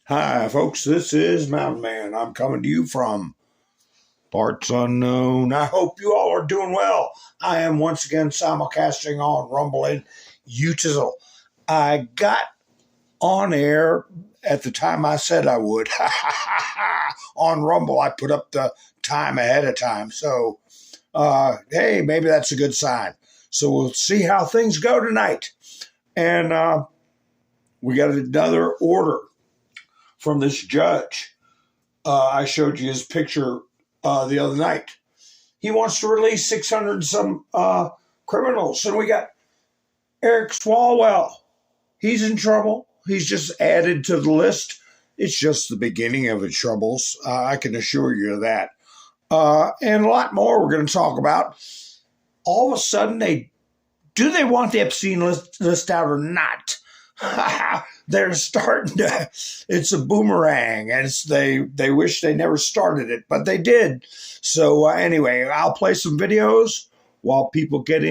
Hi, folks. This is Mountain Man. I'm coming to you from parts unknown. I hope you all are doing well. I am once again simulcasting on Rumble and YouTube. I got on air at the time I said I would. On Rumble, I put up the time ahead of time. So, hey, maybe that's a good sign. So we'll see how things go tonight. And we got another order from this judge. I showed you his picture the other night. He wants to release 600 and some criminals. And we got Eric Swalwell. He's in trouble. He's just added to the list. It's just the beginning of his troubles. I can assure you of that. And a lot more we're going to talk about. All of a sudden, they want the Epstein list out or not? They're starting to, it's a boomerang, and they wish they never started it, but they did. So anyway, I'll play some videos while people get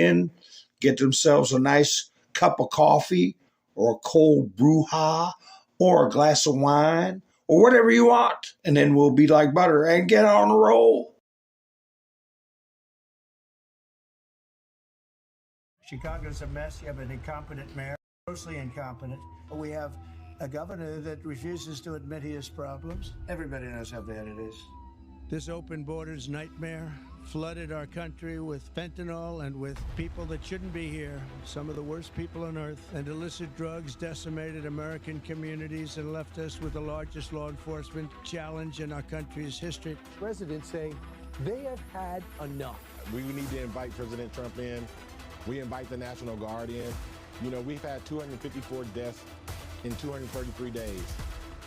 themselves a nice cup of coffee or a cold brouhaha or a glass of wine or whatever you want, and then we'll be like butter and get on a roll. Chicago's a mess. You have an incompetent mayor. Grossly incompetent. We have a governor that refuses to admit he has problems. Everybody knows how bad it is. This open borders nightmare flooded our country with fentanyl and with people that shouldn't be here. Some of the worst people on earth. And illicit drugs decimated American communities and left us with the largest law enforcement challenge in our country's history. Presidents say they have had enough. We need to invite President Trump in. We invite the National Guard in. You know, we've had 254 deaths in 233 days.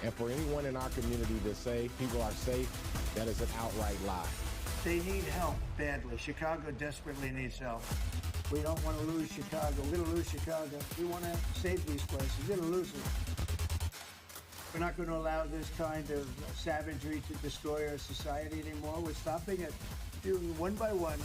And for anyone in our community to say people are safe, that is an outright lie. They need help badly. Chicago desperately needs help. We don't want to lose Chicago. We're going to lose Chicago. We want to save these places. We're going to lose it. We're not going to allow this kind of savagery to destroy our society anymore. We're stopping it one by one.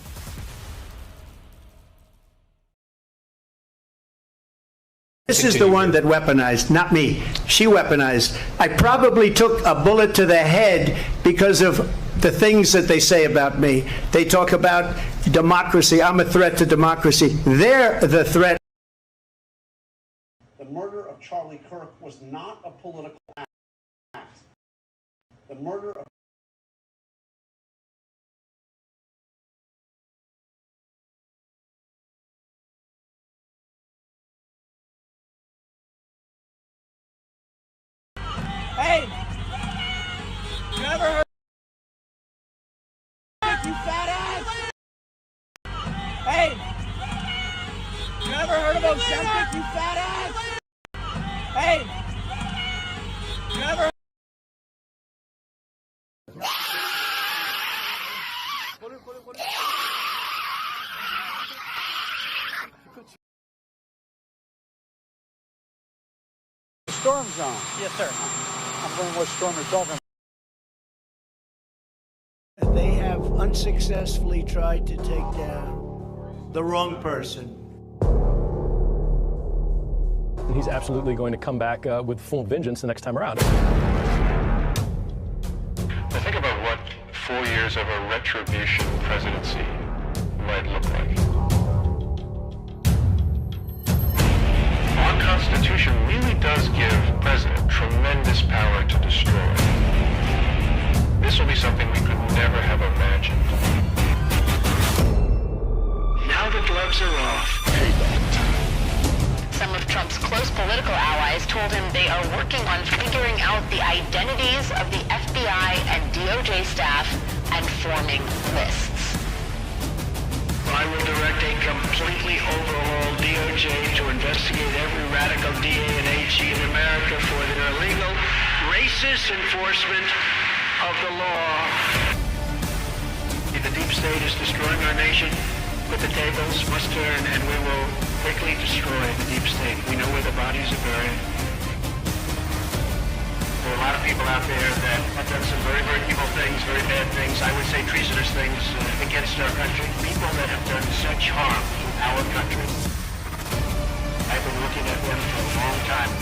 This is the one that weaponized, not me. She weaponized. I probably took a bullet to the head because of the things that they say about me. They talk about democracy. I'm a threat to democracy. They're the threat. The murder of Charlie Kirk was not a political act. The murder of Hey! You ever heard you fat ass? Hey! You ever heard of Ozempic, you fat ass? Hey! You ever Storm's on. Yes, sir. I'm wondering what storm you're talking about. They have unsuccessfully tried to take down the wrong person. He's absolutely going to come back with full vengeance the next time around. Now think about what 4 years of a retribution presidency might look like. Our Constitution really does give the president tremendous power to destroy. This will be something we could never have imagined. Now the gloves are off. Some of Trump's close political allies told him they are working on figuring out the identities of the FBI and DOJ staff and forming lists. I will direct a completely overhauled DOJ to investigate every radical DA and AG in America for their illegal, racist enforcement of the law. The deep state is destroying our nation, but the tables must turn, and we will quickly destroy the deep state. We know where the bodies are buried. There are a lot of people out there that have done some very, very evil things, very bad things, I would say treasonous things against our country. People that have done such harm to our country. I've been looking at them for a long time.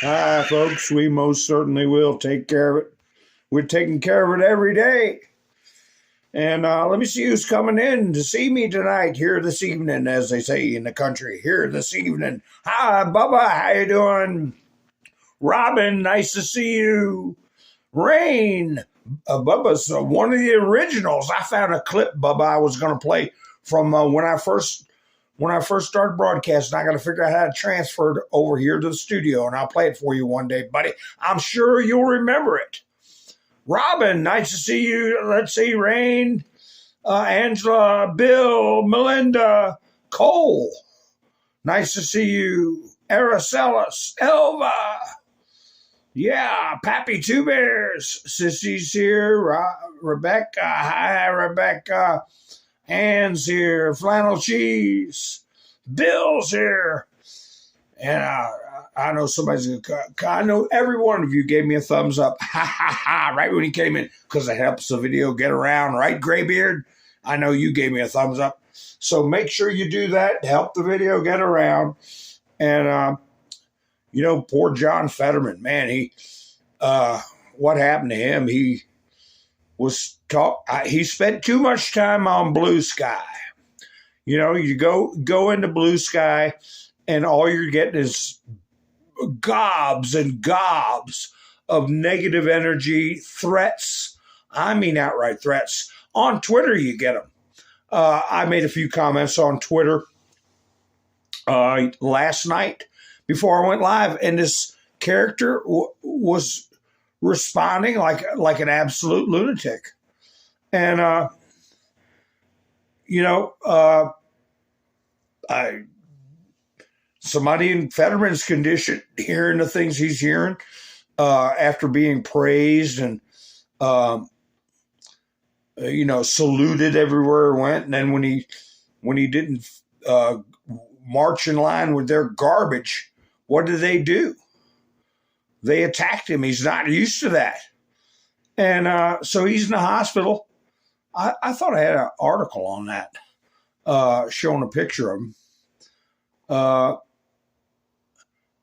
Hi, folks. We most certainly will take care of it. We're taking care of it every day. And let me see who's coming in to see me tonight, here this evening, as they say in the country, here this evening. Hi, Bubba. How you doing? Robin, nice to see you. Rain. Bubba's one of the originals. I found a clip, Bubba, I was going to play from when I first started broadcasting. I got to figure out how to transfer it over here to the studio, and I'll play it for you one day, buddy. I'm sure you'll remember it. Robin, nice to see you. Let's see, Rain, Angela, Bill, Melinda, Cole. Nice to see you. Araceli, Elva. Yeah, Pappy Two Bears. Sissy's here. Rebecca. Hi, Rebecca. Ann's here. Flannel Cheese. Bill's here. And I know somebody's going to... I know every one of you gave me a thumbs up. Ha, ha, ha. Right when he came in. Because it helps the video get around. Right, Graybeard? I know you gave me a thumbs up. So make sure you do that. Help the video get around. And... you know, poor John Fetterman, man, what happened to him? He spent too much time on Blue Sky. You know, you go into Blue Sky and all you're getting is gobs and gobs of negative energy, threats. I mean, outright threats. On Twitter, you get them. I made a few comments on Twitter last night before I went live, and this character was responding like an absolute lunatic. And, somebody in Fetterman's condition, hearing the things he's hearing after being praised and, saluted everywhere he went. And then when he didn't march in line with their garbage, what did they do? They attacked him. He's not used to that. And so he's in the hospital. I thought I had an article on that showing a picture of him.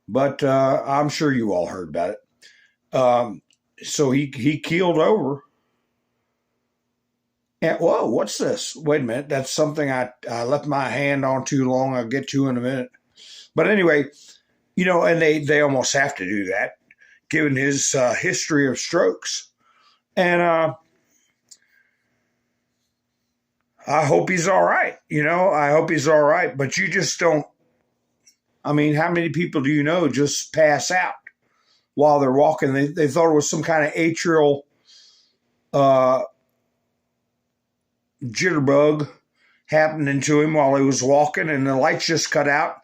But I'm sure you all heard about it. So he keeled over. And, whoa, what's this? Wait a minute. That's something I left my hand on too long. I'll get to in a minute. But anyway, and they almost have to do that, given his history of strokes. And I hope he's all right. I hope he's all right. But you just don't. I mean, how many people do you know just pass out while they're walking? They thought it was some kind of atrial jitterbug happening to him while he was walking, and the lights just cut out.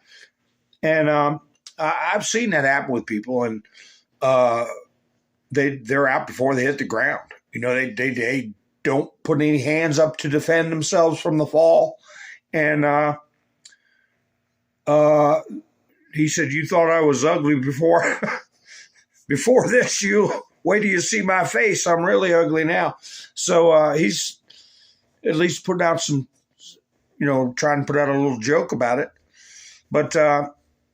And I've seen that happen with people, and they're out before they hit the ground. They don't put any hands up to defend themselves from the fall. And he said, "You thought I was ugly before before this. You wait till you see my face. I'm really ugly now." So he's at least putting out some, trying to put out a little joke about it. But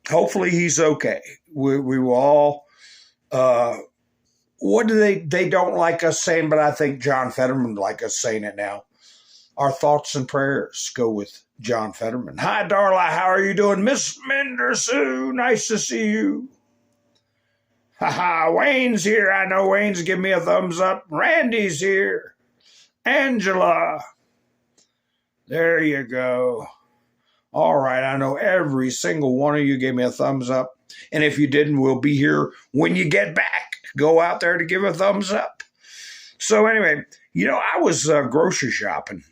hopefully he's okay. We will all, what do they don't like us saying, but I think John Fetterman would like us saying it now. Our thoughts and prayers go with John Fetterman. Hi, Darla. How are you doing? Miss Mendersu, nice to see you. Wayne's here. I know Wayne's giving me a thumbs up. Randy's here. Angela. There you go. All right. I know every single one of you gave me a thumbs up. And if you didn't, we'll be here when you get back. Go out there to give a thumbs up. So anyway, I was grocery shopping.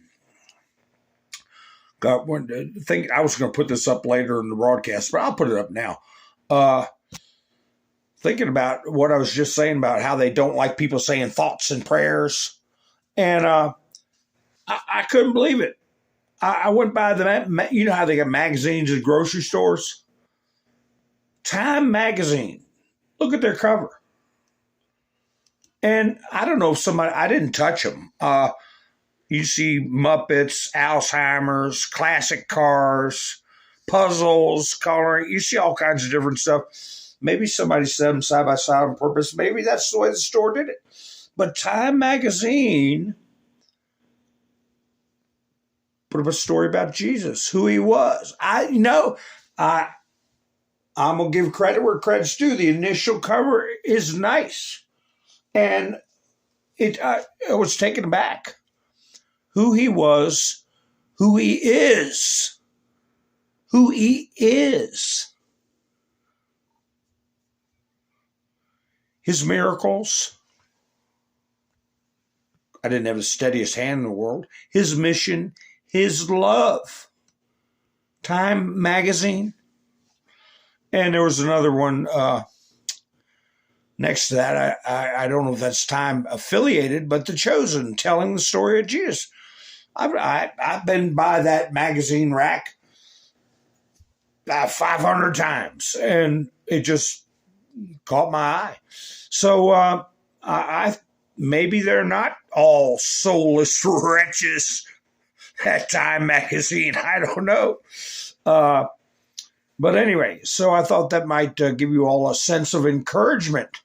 I was going to put this up later in the broadcast, but I'll put it up now. Thinking about what I was just saying about how they don't like people saying thoughts and prayers. And I couldn't believe it. I went by you know how they got magazines at grocery stores? Time magazine. Look at their cover. And I don't know if I didn't touch them. You see Muppets, Alzheimer's, classic cars, puzzles, coloring. You see all kinds of different stuff. Maybe somebody set them side by side on purpose. Maybe that's the way the store did it. But Time magazine put up a story about Jesus, who he was. I'm going to give credit where credit's due. The initial cover is nice. And I was taken aback. Who he was, who he is. Who he is. His miracles. I didn't have the steadiest hand in the world. His mission, his love. Time magazine. And there was another one next to that. I don't know if that's Time affiliated, but The Chosen, telling the story of Jesus. I've been by that magazine rack about 500 times, and it just caught my eye. So I maybe they're not all soulless wretches at Time magazine. I don't know. But anyway, so I thought that might give you all a sense of encouragement.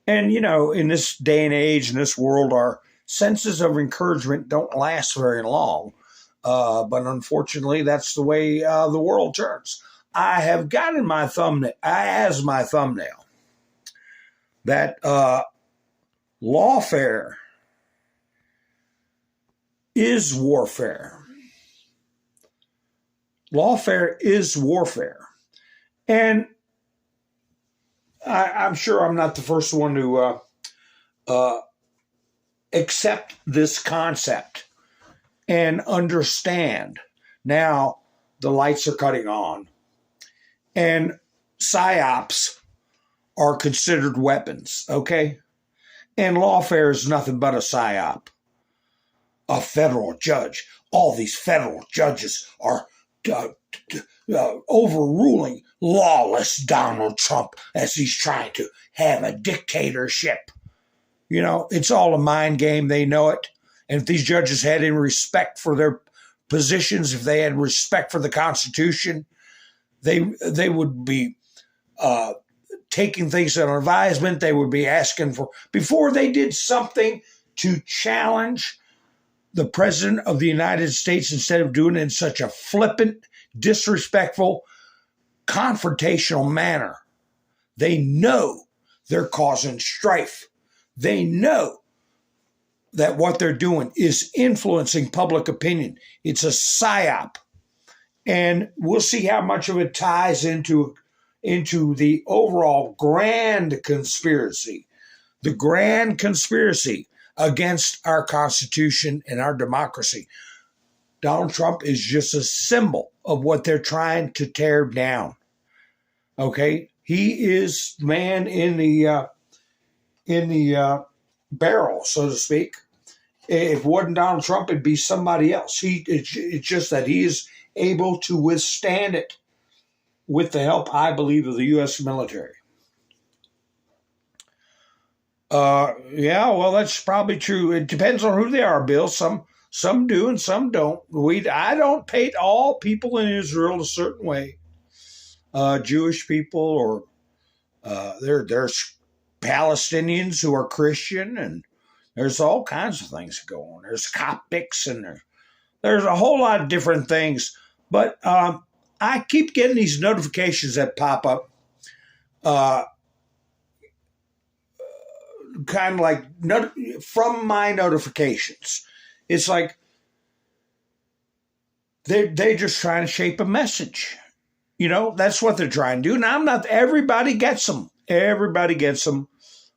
And, in this day and age, in this world, our senses of encouragement don't last very long. But unfortunately, that's the way the world turns. I have got in my thumbnail, as my thumbnail, that lawfare is warfare. Lawfare is warfare. And I'm sure I'm not the first one to accept this concept and understand. Now, the lights are cutting on, and psyops are considered weapons, okay? And lawfare is nothing but a psyop. A federal judge. All these federal judges are overruling lawless Donald Trump as he's trying to have a dictatorship. It's all a mind game. They know it. And if these judges had any respect for their positions, if they had respect for the Constitution, they would be taking things under advisement. They would be asking for, before they did something to challenge the President of the United States, instead of doing it in such a flippant, disrespectful, confrontational manner. They know they're causing strife. They know that what they're doing is influencing public opinion. It's a psyop. And we'll see how much of it ties into the overall grand conspiracy. The grand conspiracy against our Constitution and our democracy. Donald Trump is just a symbol of what they're trying to tear down. Okay? He is man in the barrel, so to speak. If it wasn't Donald Trump, it'd be somebody else. It's just that he is able to withstand it with the help, I believe, of the U.S. military. Yeah, well, that's probably true. It depends on who they are, Bill. Some do and some don't. I don't paint all people in Israel a certain way. Jewish people, or there's Palestinians who are Christian, and there's all kinds of things that go on. There's Coptics, and there's a whole lot of different things. But I keep getting these notifications that pop up. Kind of like from my notifications. It's like they're just trying to shape a message. That's what they're trying to do. Now, everybody gets them. Everybody gets them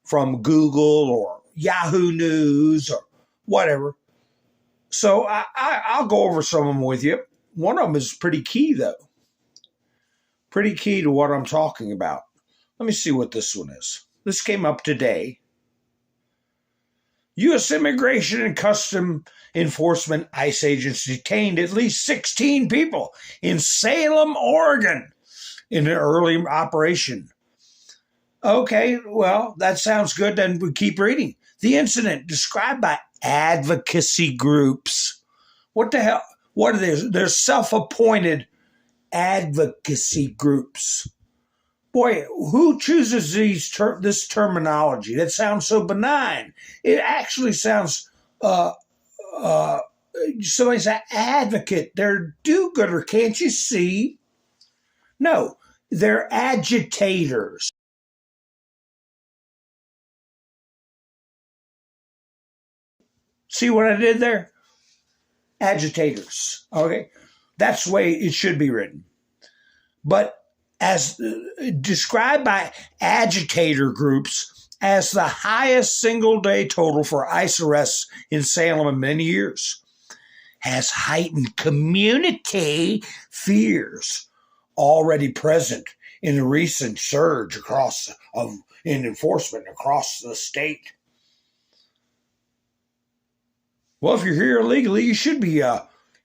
from Google or Yahoo News or whatever. So I'll go over some of them with you. One of them is pretty key, though. Pretty key to what I'm talking about. Let me see what this one is. This came up today. U.S. Immigration and Custom Enforcement ICE agents detained at least 16 people in Salem, Oregon in an early operation. Okay, well, that sounds good. Then we keep reading. The incident described by advocacy groups. What the hell? What are they? They're self-appointed advocacy groups. Boy, who chooses this terminology? That sounds so benign. It actually sounds, somebody's an advocate. They're do-gooder. Can't you see? No, they're agitators. See what I did there? Agitators. Okay? That's the way it should be written. But as described by agitator groups as the highest single-day total for ICE arrests in Salem in many years, has heightened community fears already present in the recent surge in enforcement across the state. Well, if you're here illegally, you should be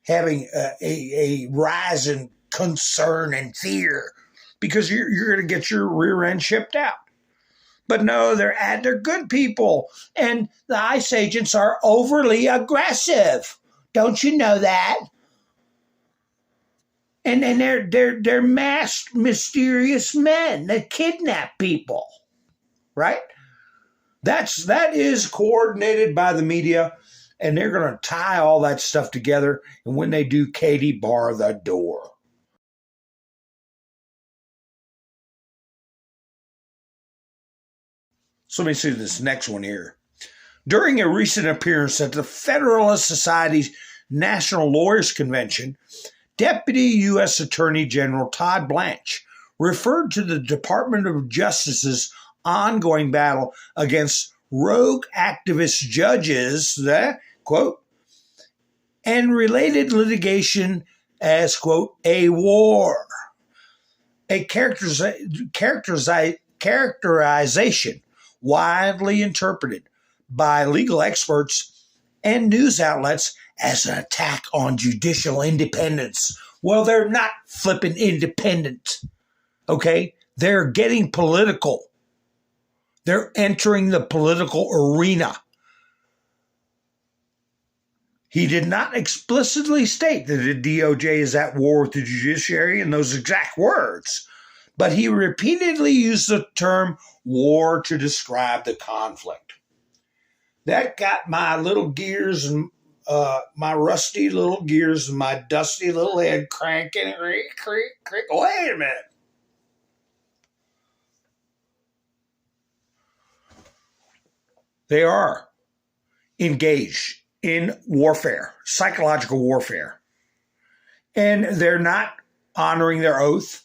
having a rise in concern and fear because you're going to get your rear end shipped out. But no, they're good people, and the ICE agents are overly aggressive. Don't you know that? And they're masked, mysterious men that kidnap people, right? That is coordinated by the media, and they're going to tie all that stuff together. And when they do, Katie, bar the door. So let me see this next one here. During a recent appearance at the Federalist Society's National Lawyers Convention, Deputy U.S. Attorney General Todd Blanche referred to the Department of Justice's ongoing battle against rogue activist judges, quote, and related litigation as, quote, a war. A characterization widely interpreted by legal experts and news outlets as an attack on judicial independence. Well, they're not flipping independent, okay? They're getting political. They're entering the political arena. He did not explicitly state that the DOJ is at war with the judiciary in those exact words, but he repeatedly used the term war to describe the conflict. That got my little gears and my rusty little gears and my dusty little head cranking. Creak. Wait a minute. They are engaged in warfare, psychological warfare. And they're not honoring their oath.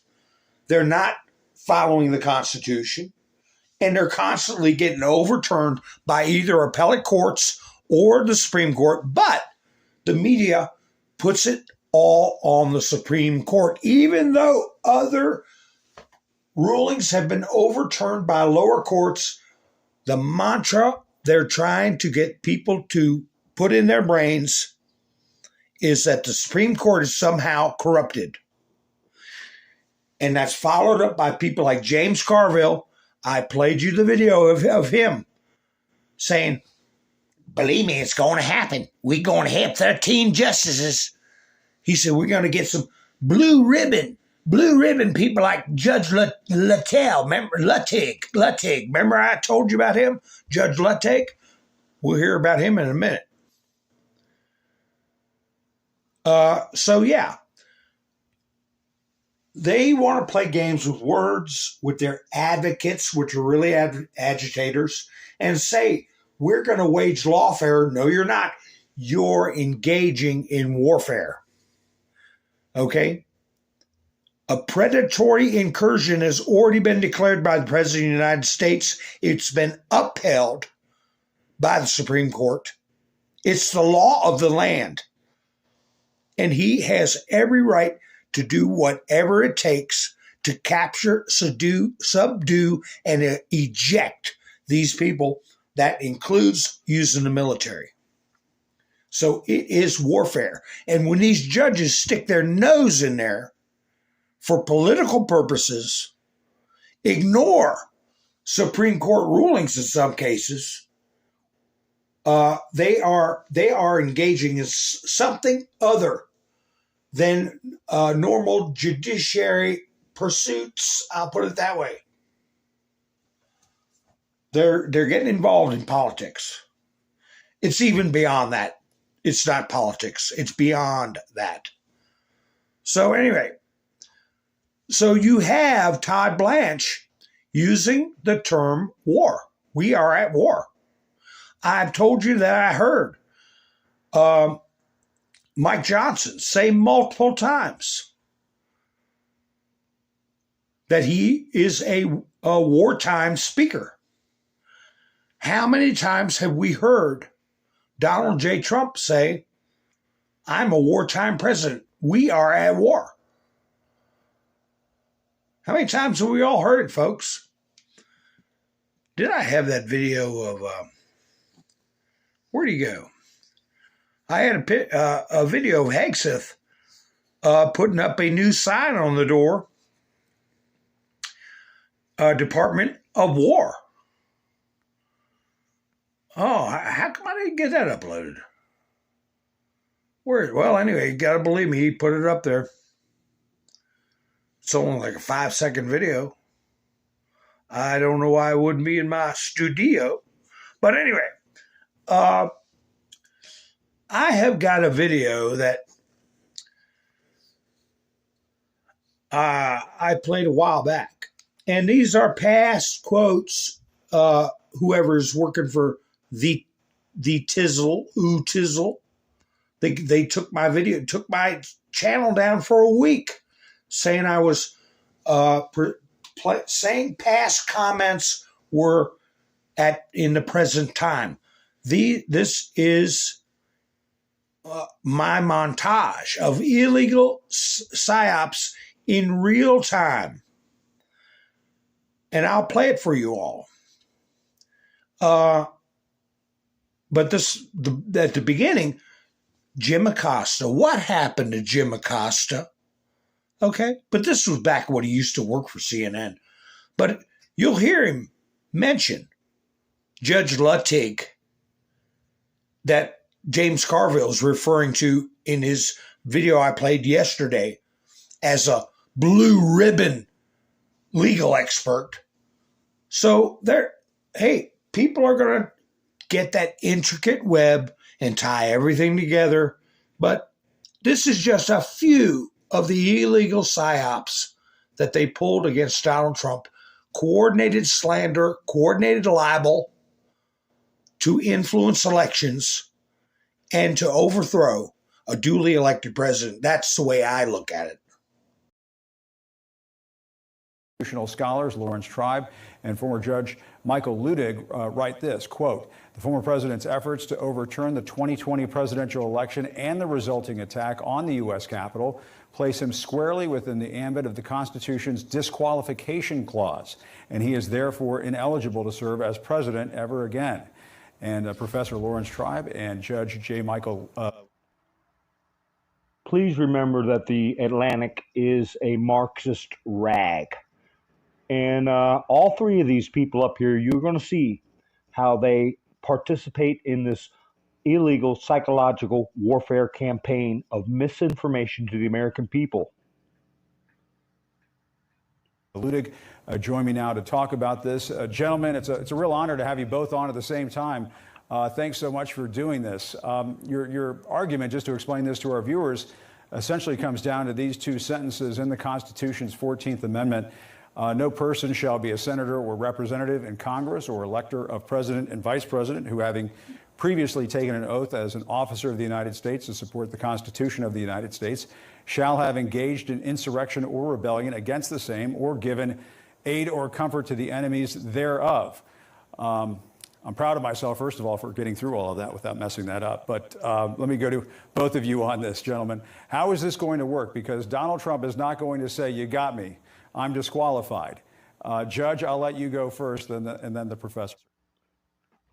They're not following the Constitution. And they're constantly getting overturned by either appellate courts or the Supreme Court. But the media puts it all on the Supreme Court, even though other rulings have been overturned by lower courts. The mantra they're trying to get people to put in their brains is that the Supreme Court is somehow corrupted. And that's followed up by people like James Carville. I played you the video of him saying, believe me, it's going to happen. We're going to have 13 justices. He said, we're going to get some blue ribbon people like Judge Littell. Remember Luttig. Remember I told you about him? Judge Luttig? We'll hear about him in a minute. So, yeah. They want to play games with words, with their advocates, which are really agitators, and say, we're going to wage lawfare. No, you're not. You're engaging in warfare. Okay? A predatory incursion has already been declared by the President of the United States. It's been upheld by the Supreme Court. It's the law of the land. And he has every right to do whatever it takes to capture, subdue, and eject these people. That includes using the military. So it is warfare. And when these judges stick their nose in there for political purposes, ignore Supreme Court rulings in some cases, they are engaging in something other than normal judiciary pursuits. I'll put it that way. They're getting involved in politics. It's even beyond that. It's not politics. It's beyond that. So anyway, so you have Todd Blanche using the term war. We are at war. I've told you that I heard Mike Johnson say multiple times that he is a wartime speaker. How many times have we heard Donald J. Trump say, I'm a wartime president. We are at war. How many times have we all heard it, folks? Did I have that video of, where'd he go? I had a video of Hegseth putting up a new sign on the door, Department of War. Oh, how come I didn't get that uploaded? Well, anyway, you got to believe me, he put it up there. It's only like a 5-second video. I don't know why it wouldn't be in my studio. But anyway, I have got a video that I played a while back. And these are past quotes, whoever's working for the Tizzle, they took my video, took my channel down for a week, saying I was saying past comments were in the present time. This is my montage of illegal psyops in real time, and I'll play it for you all. But at the beginning, Jim Acosta. What happened to Jim Acosta? Okay, but this was back when he used to work for CNN. But you'll hear him mention Judge Luttig that James Carville is referring to in his video I played yesterday as a blue ribbon legal expert. So people are going to get that intricate web and tie everything together. But this is just a few of the illegal psyops that they pulled against Donald Trump. Coordinated slander, coordinated libel to influence elections and to overthrow a duly elected president. That's the way I look at it. Constitutional scholars Lawrence Tribe and former Judge Michael Luttig write this, quote, the former president's efforts to overturn the 2020 presidential election and the resulting attack on the U.S. Capitol place him squarely within the ambit of the Constitution's disqualification clause, and he is therefore ineligible to serve as president ever again. And Professor Lawrence Tribe and Judge J. Michael. Please remember that the Atlantic is a Marxist rag. And all three of these people up here, you're going to see how they participate in this illegal psychological warfare campaign of misinformation to the American people. Luttig, join me now to talk about this. Gentlemen, it's a real honor to have you both on at the same time. Thanks so much for doing this. Your argument, just to explain this to our viewers, essentially comes down to these two sentences in the Constitution's 14th Amendment. No person shall be a senator or representative in Congress or elector of president and vice president who, having previously taken an oath as an officer of the United States to support the Constitution of the United States, shall have engaged in insurrection or rebellion against the same or given aid or comfort to the enemies thereof. I'm proud of myself, first of all, for getting through all of that without messing that up. But let me go to both of you on this, gentlemen. How is this going to work? Because Donald Trump is not going to say, you got me, I'm disqualified. Judge, I'll let you go first and then the professor.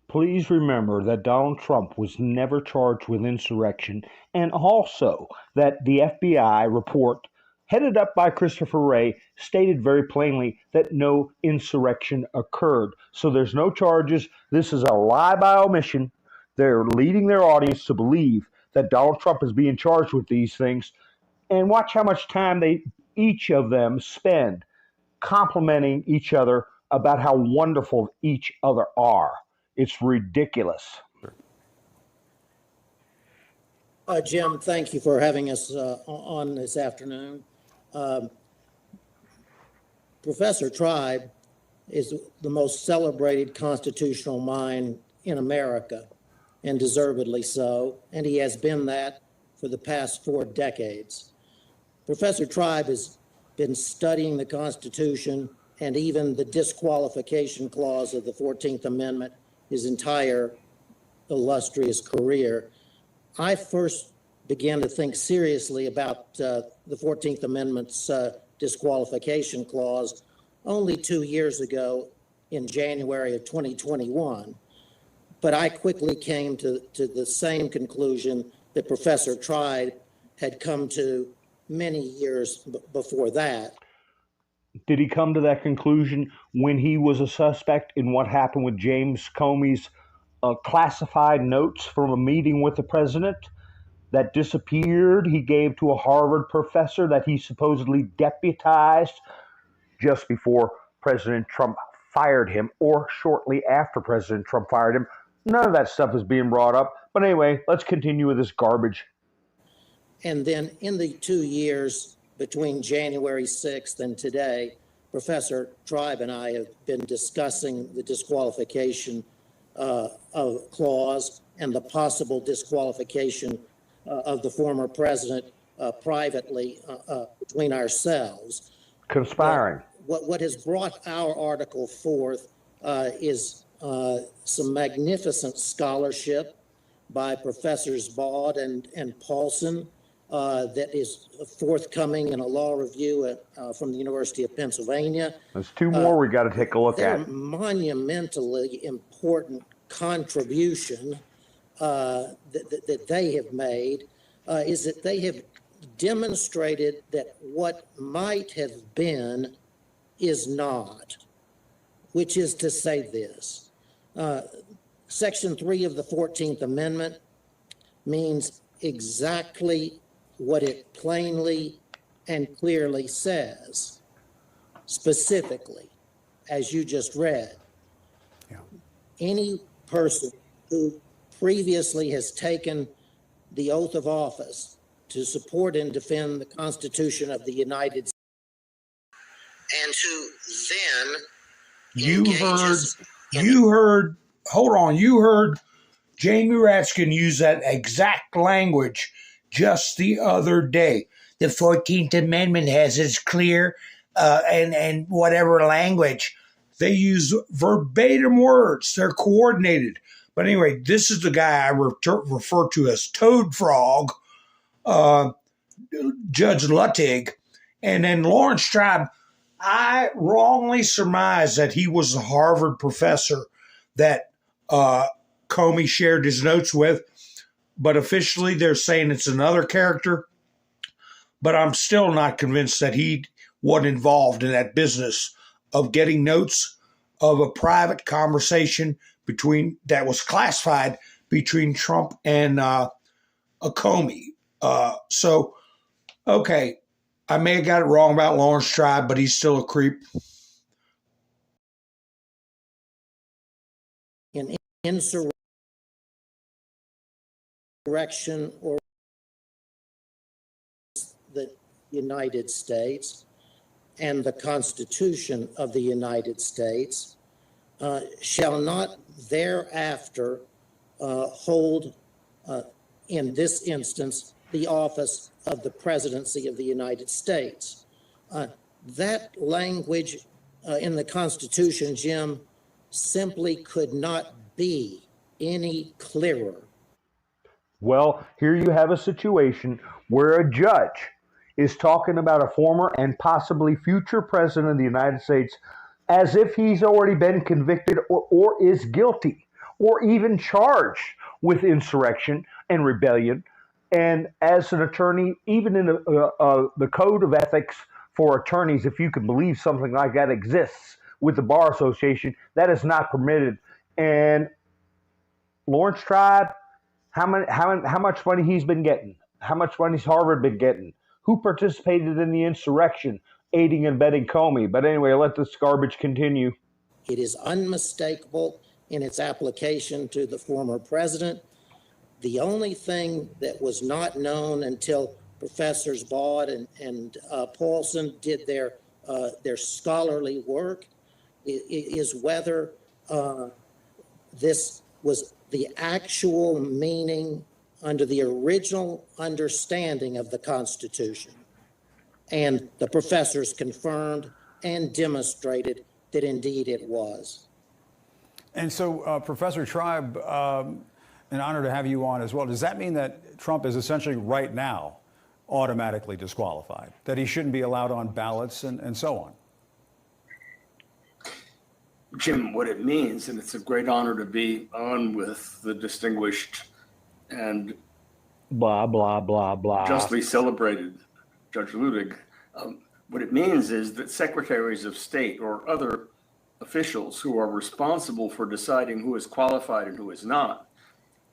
Please remember that Donald Trump was never charged with insurrection, and also that the FBI report headed up by Christopher Wray stated very plainly that no insurrection occurred. So there's no charges. This is a lie by omission. They're leading their audience to believe that Donald Trump is being charged with these things. And watch how much time they each of them spend complimenting each other about how wonderful each other are. It's ridiculous. Jim, thank you for having us on this afternoon. Professor Tribe is the most celebrated constitutional mind in America, and deservedly so, and he has been that for the past 4 decades. Professor Tribe has been studying the Constitution and even the disqualification clause of the 14th Amendment his entire illustrious career. I first began to think seriously about the 14th Amendment's disqualification clause only 2 years ago in January of 2021. But I quickly came to the same conclusion that Professor Tribe had come to many years before that. Did he come to that conclusion when he was a suspect in what happened with James Comey's classified notes from a meeting with the president that disappeared? He gave to a Harvard professor that he supposedly deputized just before President Trump fired him, or shortly after President Trump fired him. None of that stuff is being brought up. But anyway, let's continue with this garbage. And then in the 2 years between January 6th and today, Professor Tribe and I have been discussing the disqualification of clause and the possible disqualification of the former president privately between ourselves. Conspiring. What has brought our article forth is some magnificent scholarship by Professors Baud and Paulson that is forthcoming in a law review from the University of Pennsylvania. There's 2 more we got to take a look their at. monumentally important contribution that they have made is that they have demonstrated that what might have been is not, which is to say this. Section 3 of the 14th Amendment means exactly what it plainly and clearly says, specifically, as you just read. Yeah. Any person who previously has taken the oath of office to support and defend the Constitution of the United States, and who then you heard Jamie Raskin use that exact language just the other day. The 14th Amendment has its clear and whatever language. They use verbatim words. They're coordinated. But anyway, this is the guy I refer to as Toad Frog, Judge Luttig, and then Lawrence Tribe. I wrongly surmised that he was a Harvard professor that Comey shared his notes with, but officially they're saying it's another character. But I'm still not convinced that he wasn't involved in that business of getting notes of a private conversation that was classified between Trump and Comey. Okay, I may have got it wrong about Lawrence Tribe, but he's still a creep. in insurrection or the United States and the Constitution of the United States shall not thereafter hold, in this instance, the office of the presidency of the United States. That language in the Constitution, Jim, simply could not be any clearer. Well, here you have a situation where a judge is talking about a former and possibly future president of the United States as if he's already been convicted or is guilty or even charged with insurrection and rebellion. And as an attorney, even in the code of ethics for attorneys, if you can believe something like that exists with the Bar Association, that is not permitted. And Lawrence Tribe, how much money he's been getting? How much money's Harvard been getting? who participated in the insurrection, aiding and abetting Comey. But anyway, let this garbage continue. It is unmistakable in its application to the former president. The only thing that was not known until Professors Baud and Paulson did their scholarly work is whether this was the actual meaning under the original understanding of the Constitution. And the professors confirmed and demonstrated that indeed it was. And so, Professor Tribe, an honor to have you on as well. Does that mean that Trump is essentially right now automatically disqualified, that he shouldn't be allowed on ballots and so on? Jim, what it means, and it's a great honor to be on with the distinguished and blah, blah, blah, blah, justly celebrated Judge Ludig, what it means is that secretaries of state or other officials who are responsible for deciding who is qualified and who is not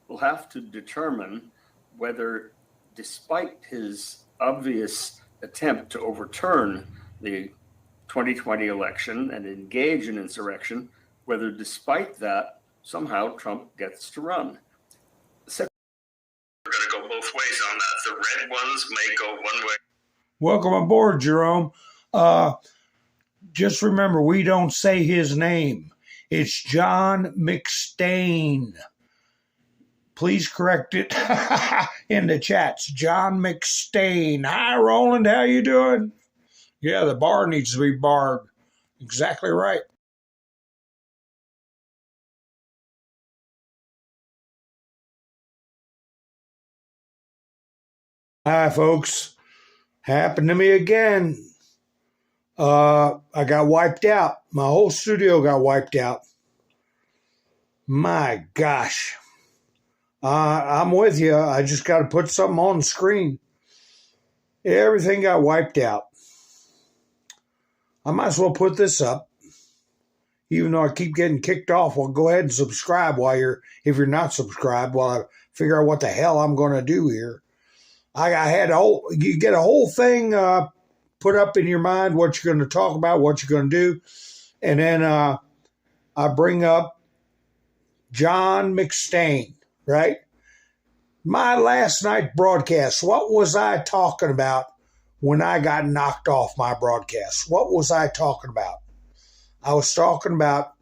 will have to determine whether, despite his obvious attempt to overturn the 2020 election and engage in insurrection, whether despite that, somehow Trump gets to run. We're going to go both ways on that. The red ones may go one way. Welcome aboard, Jerome. Just remember, we don't say his name. It's John McStain. Please correct it in the chats. John McStain. Hi, Roland. How you doing? Yeah, the bar needs to be barred. Exactly right. Hi, folks. Happened to me again. I got wiped out. My whole studio got wiped out. My gosh. I'm with you. I just got to put something on the screen. Everything got wiped out. I might as well put this up. Even though I keep getting kicked off, well, go ahead and subscribe if you're not subscribed, while I figure out what the hell I'm going to do here. I had you get a whole thing put up in your mind, what you're going to talk about, what you're going to do. And then I bring up John McStain, right? My last night broadcast, what was I talking about when I got knocked off my broadcast? What was I talking about? I was talking about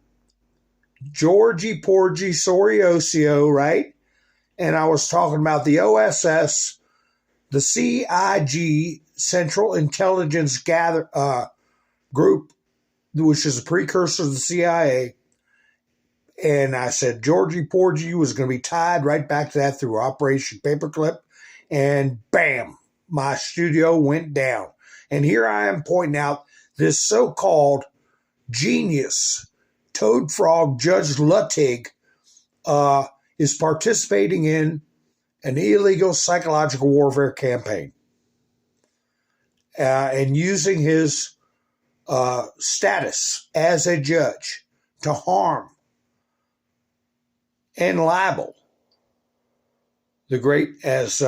Georgie Porgy Soriosio, right? And I was talking about the OSS, the CIG, Central Intelligence Group, which is a precursor to the CIA. And I said Georgie Porgy was going to be tied right back to that through Operation Paperclip. And bam, my studio went down. And here I am pointing out this so-called genius, Toad Frog Judge Luttig, is participating in an illegal psychological warfare campaign and using his status as a judge to harm and libel the great, as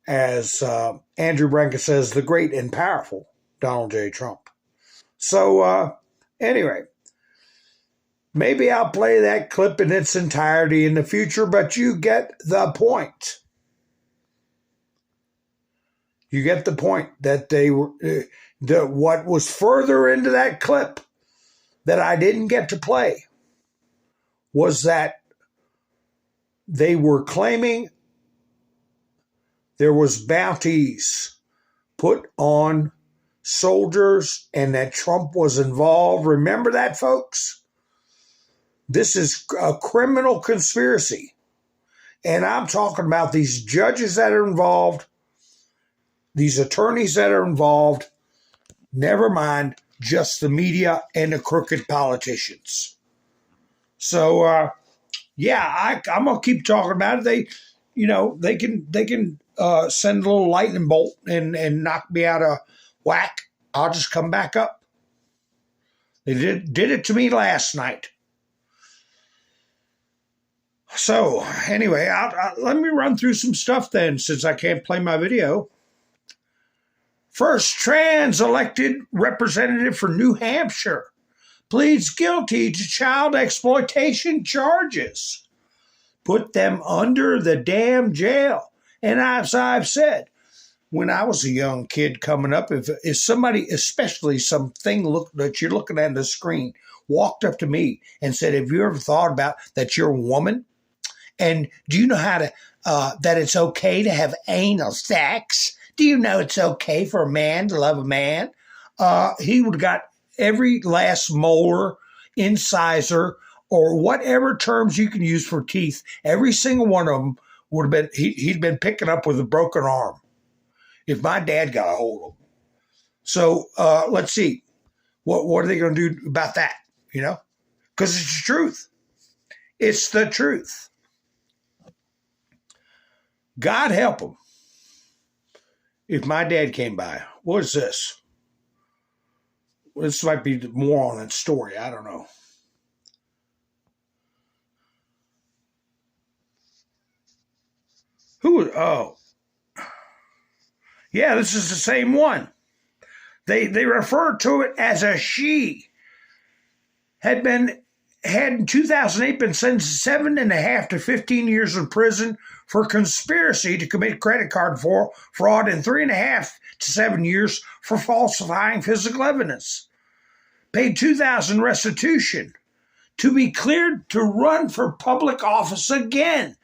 Andrew Branca says, the great and powerful Donald J. Trump. So anyway, maybe I'll play that clip in its entirety in the future, but you get the point. You get the point that they were, what was further into that clip that I didn't get to play was that they were claiming there was bounties put on soldiers and that Trump was involved. Remember that, folks? This is a criminal conspiracy. And I'm talking about these judges that are involved, these attorneys that are involved, never mind just the media and the crooked politicians. So, yeah, I'm going to keep talking about it. They can send a little lightning bolt and knock me out of whack. I'll just come back up. They did it to me last night. So anyway, let me run through some stuff then, since I can't play my video. First trans elected representative for New Hampshire pleads guilty to child exploitation charges. Put them under the damn jail. And as I've said, when I was a young kid coming up, if somebody, especially something that you're looking at the screen, walked up to me and said, have you ever thought about that you're a woman? And do you know how to, that it's okay to have anal sex? Do you know it's okay for a man to love a man? He would have got every last molar, incisor, or whatever terms you can use for teeth. Every single one of them would have been, he'd been picking up with a broken arm if my dad got a hold of him. So let's see. What are they going to do about that? You know, because it's the truth. It's the truth. God help him if my dad came by. What is this? This might be more on that story. I don't know. Oh. Yeah, this is the same one. They refer to it as a she. Had in 2008 been sentenced to 7.5 to 15 years in prison for conspiracy to commit credit card fraud and 3.5 to 7 years for falsifying physical evidence. Paid $2,000 restitution to be cleared to run for public office again,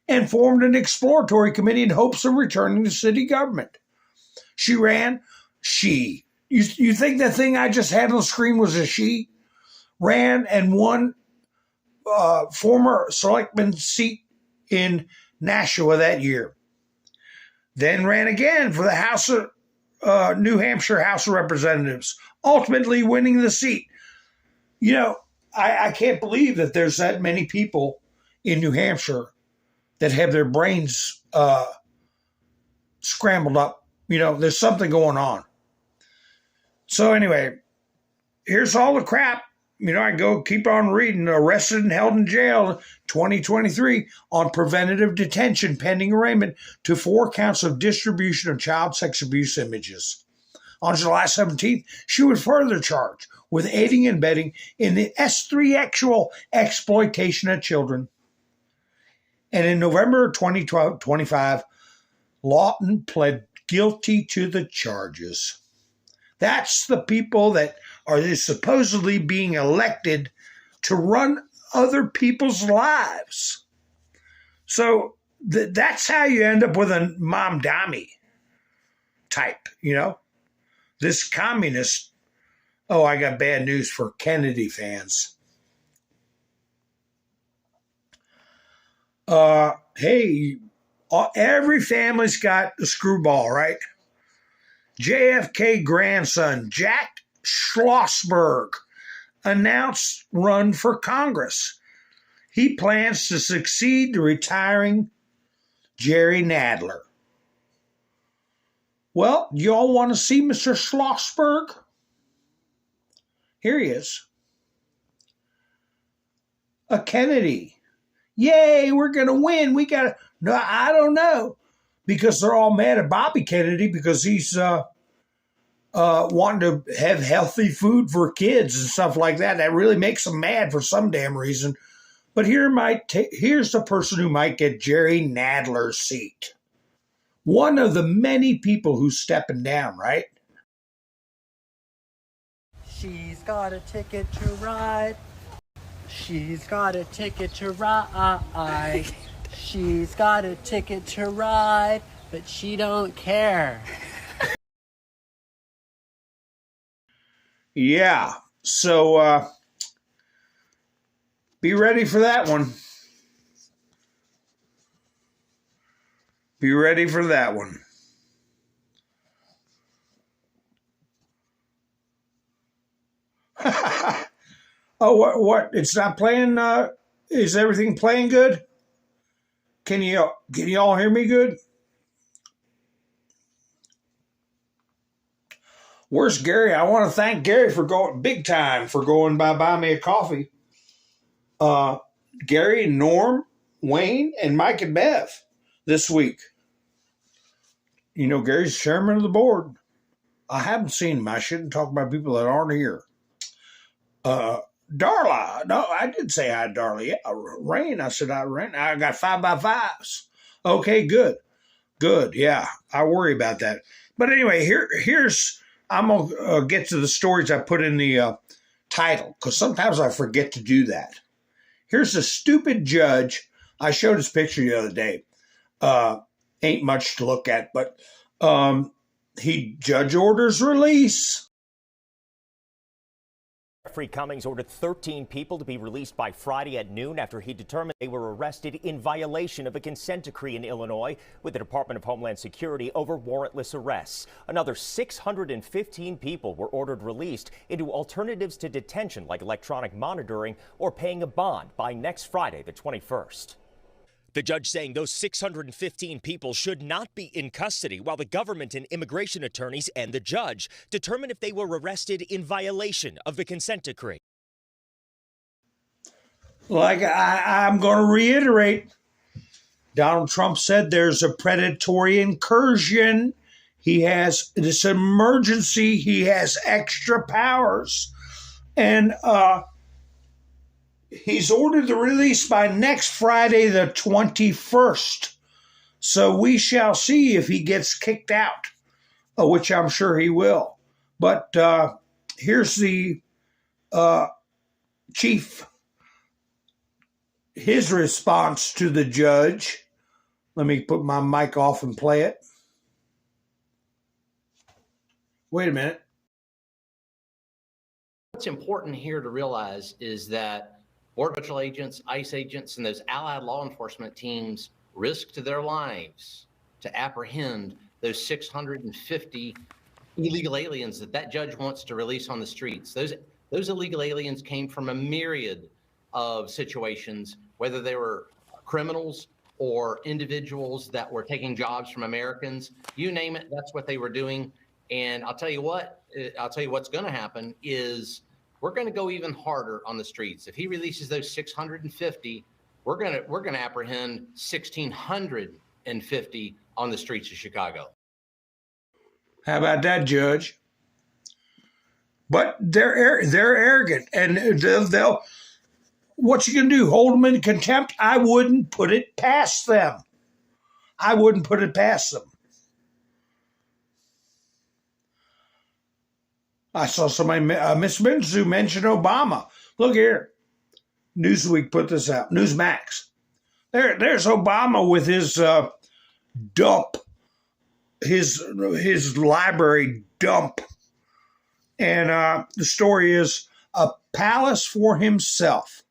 and formed an exploratory committee in hopes of returning to city government. She ran. You think that thing I just had on the screen was a she? Ran and won former selectman seat in Nashua that year. Then ran again for the House of New Hampshire House of Representatives, ultimately winning the seat. You know, I can't believe that there's that many people in New Hampshire that have their brains scrambled up. You know, there's something going on. So anyway, here's all the crap. You know, I go keep on reading. Arrested and held in jail 2023 on preventative detention pending arraignment to 4 counts of distribution of child sex abuse images. On July 17th, she was further charged with aiding and abetting in the S3 exploitation of children. And in November 2025, Lawton pled guilty to the charges. That's the people that are supposedly being elected to run other people's lives. So that's how you end up with a momdami type, you know? This communist, I got bad news for Kennedy fans. Hey, every family's got a screwball, right? JFK grandson Jack Schlossberg announced run for Congress. He plans to succeed the retiring Jerry Nadler. Well, y'all want to see Mr. Schlossberg? Here he is. A Kennedy. Yay, we're going to win. No, I don't know. Because they're all mad at Bobby Kennedy because he's wanting to have healthy food for kids and stuff like that. That really makes them mad for some damn reason. But here's the person who might get Jerry Nadler's seat. One of the many people who's stepping down, right? She's got a ticket to ride. She's got a ticket to ride. She's got a ticket to ride, but she don't care. Yeah, so be ready for that one. Be ready for that one. Oh, what? It's not playing? Is everything playing good? Can you all hear me good? Where's Gary? I want to thank Gary for going big time for going by Buy Me a Coffee. Gary, Norm, Wayne, and Mike and Bev this week. You know, Gary's chairman of the board. I haven't seen him. I shouldn't talk about people that aren't here. Darla. No, I did say hi, Darla. Yeah, Rain. I said, Rain. I got 5x5s. Okay, good. Good. Yeah, I worry about that. But anyway, here's, I'm going to get to the stories I put in the title, because sometimes I forget to do that. Here's a stupid judge. I showed his picture the other day. Ain't much to look at, but judge orders release. Jeffrey Cummings ordered 13 people to be released by Friday at noon after he determined they were arrested in violation of a consent decree in Illinois with the Department of Homeland Security over warrantless arrests. Another 615 people were ordered released into alternatives to detention like electronic monitoring or paying a bond by next Friday, the 21st. The judge saying those 615 people should not be in custody while the government and immigration attorneys and the judge determine if they were arrested in violation of the consent decree. Like I'm going to reiterate, Donald Trump said there's a predatory incursion. He has this emergency. He has extra powers. And he's ordered the release by next Friday, the 21st. So we shall see if he gets kicked out, which I'm sure he will. But here's the chief, his response to the judge. Let me put my mic off and play it. Wait a minute. What's important here to realize is that Border Patrol agents, ICE agents, and those allied law enforcement teams risked their lives to apprehend those 650 illegal aliens that judge wants to release on the streets. Those illegal aliens came from a myriad of situations, whether they were criminals or individuals that were taking jobs from Americans. You name it, that's what they were doing. And I'll tell you what's going to happen is we're going to go even harder on the streets. If he releases those 650, we're going to apprehend 1,650 on the streets of Chicago. How about that, Judge? But they're arrogant, and they'll what you can do? Hold them in contempt? I wouldn't put it past them. I wouldn't put it past them. I saw somebody, Miss Minzu, mention Obama. Look here. Newsweek put this out. Newsmax. There's Obama with his dump, his library dump. And the story is a palace for himself.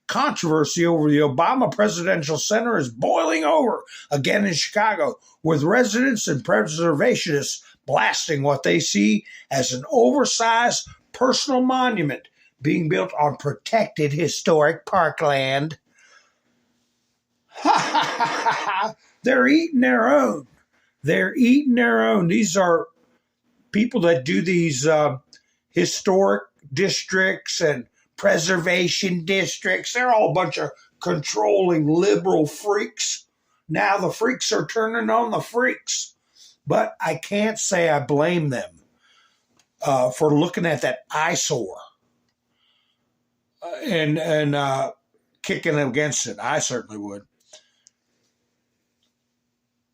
Controversy over the Obama Presidential Center is boiling over again in Chicago, with residents and preservationists blasting what they see as an oversized personal monument being built on protected historic parkland. They're eating their own. They're eating their own. These are people that do these historic districts and preservation districts. They're all a bunch of controlling liberal freaks. Now the freaks are turning on the freaks. But I can't say I blame them for looking at that eyesore and kicking against it. I certainly would.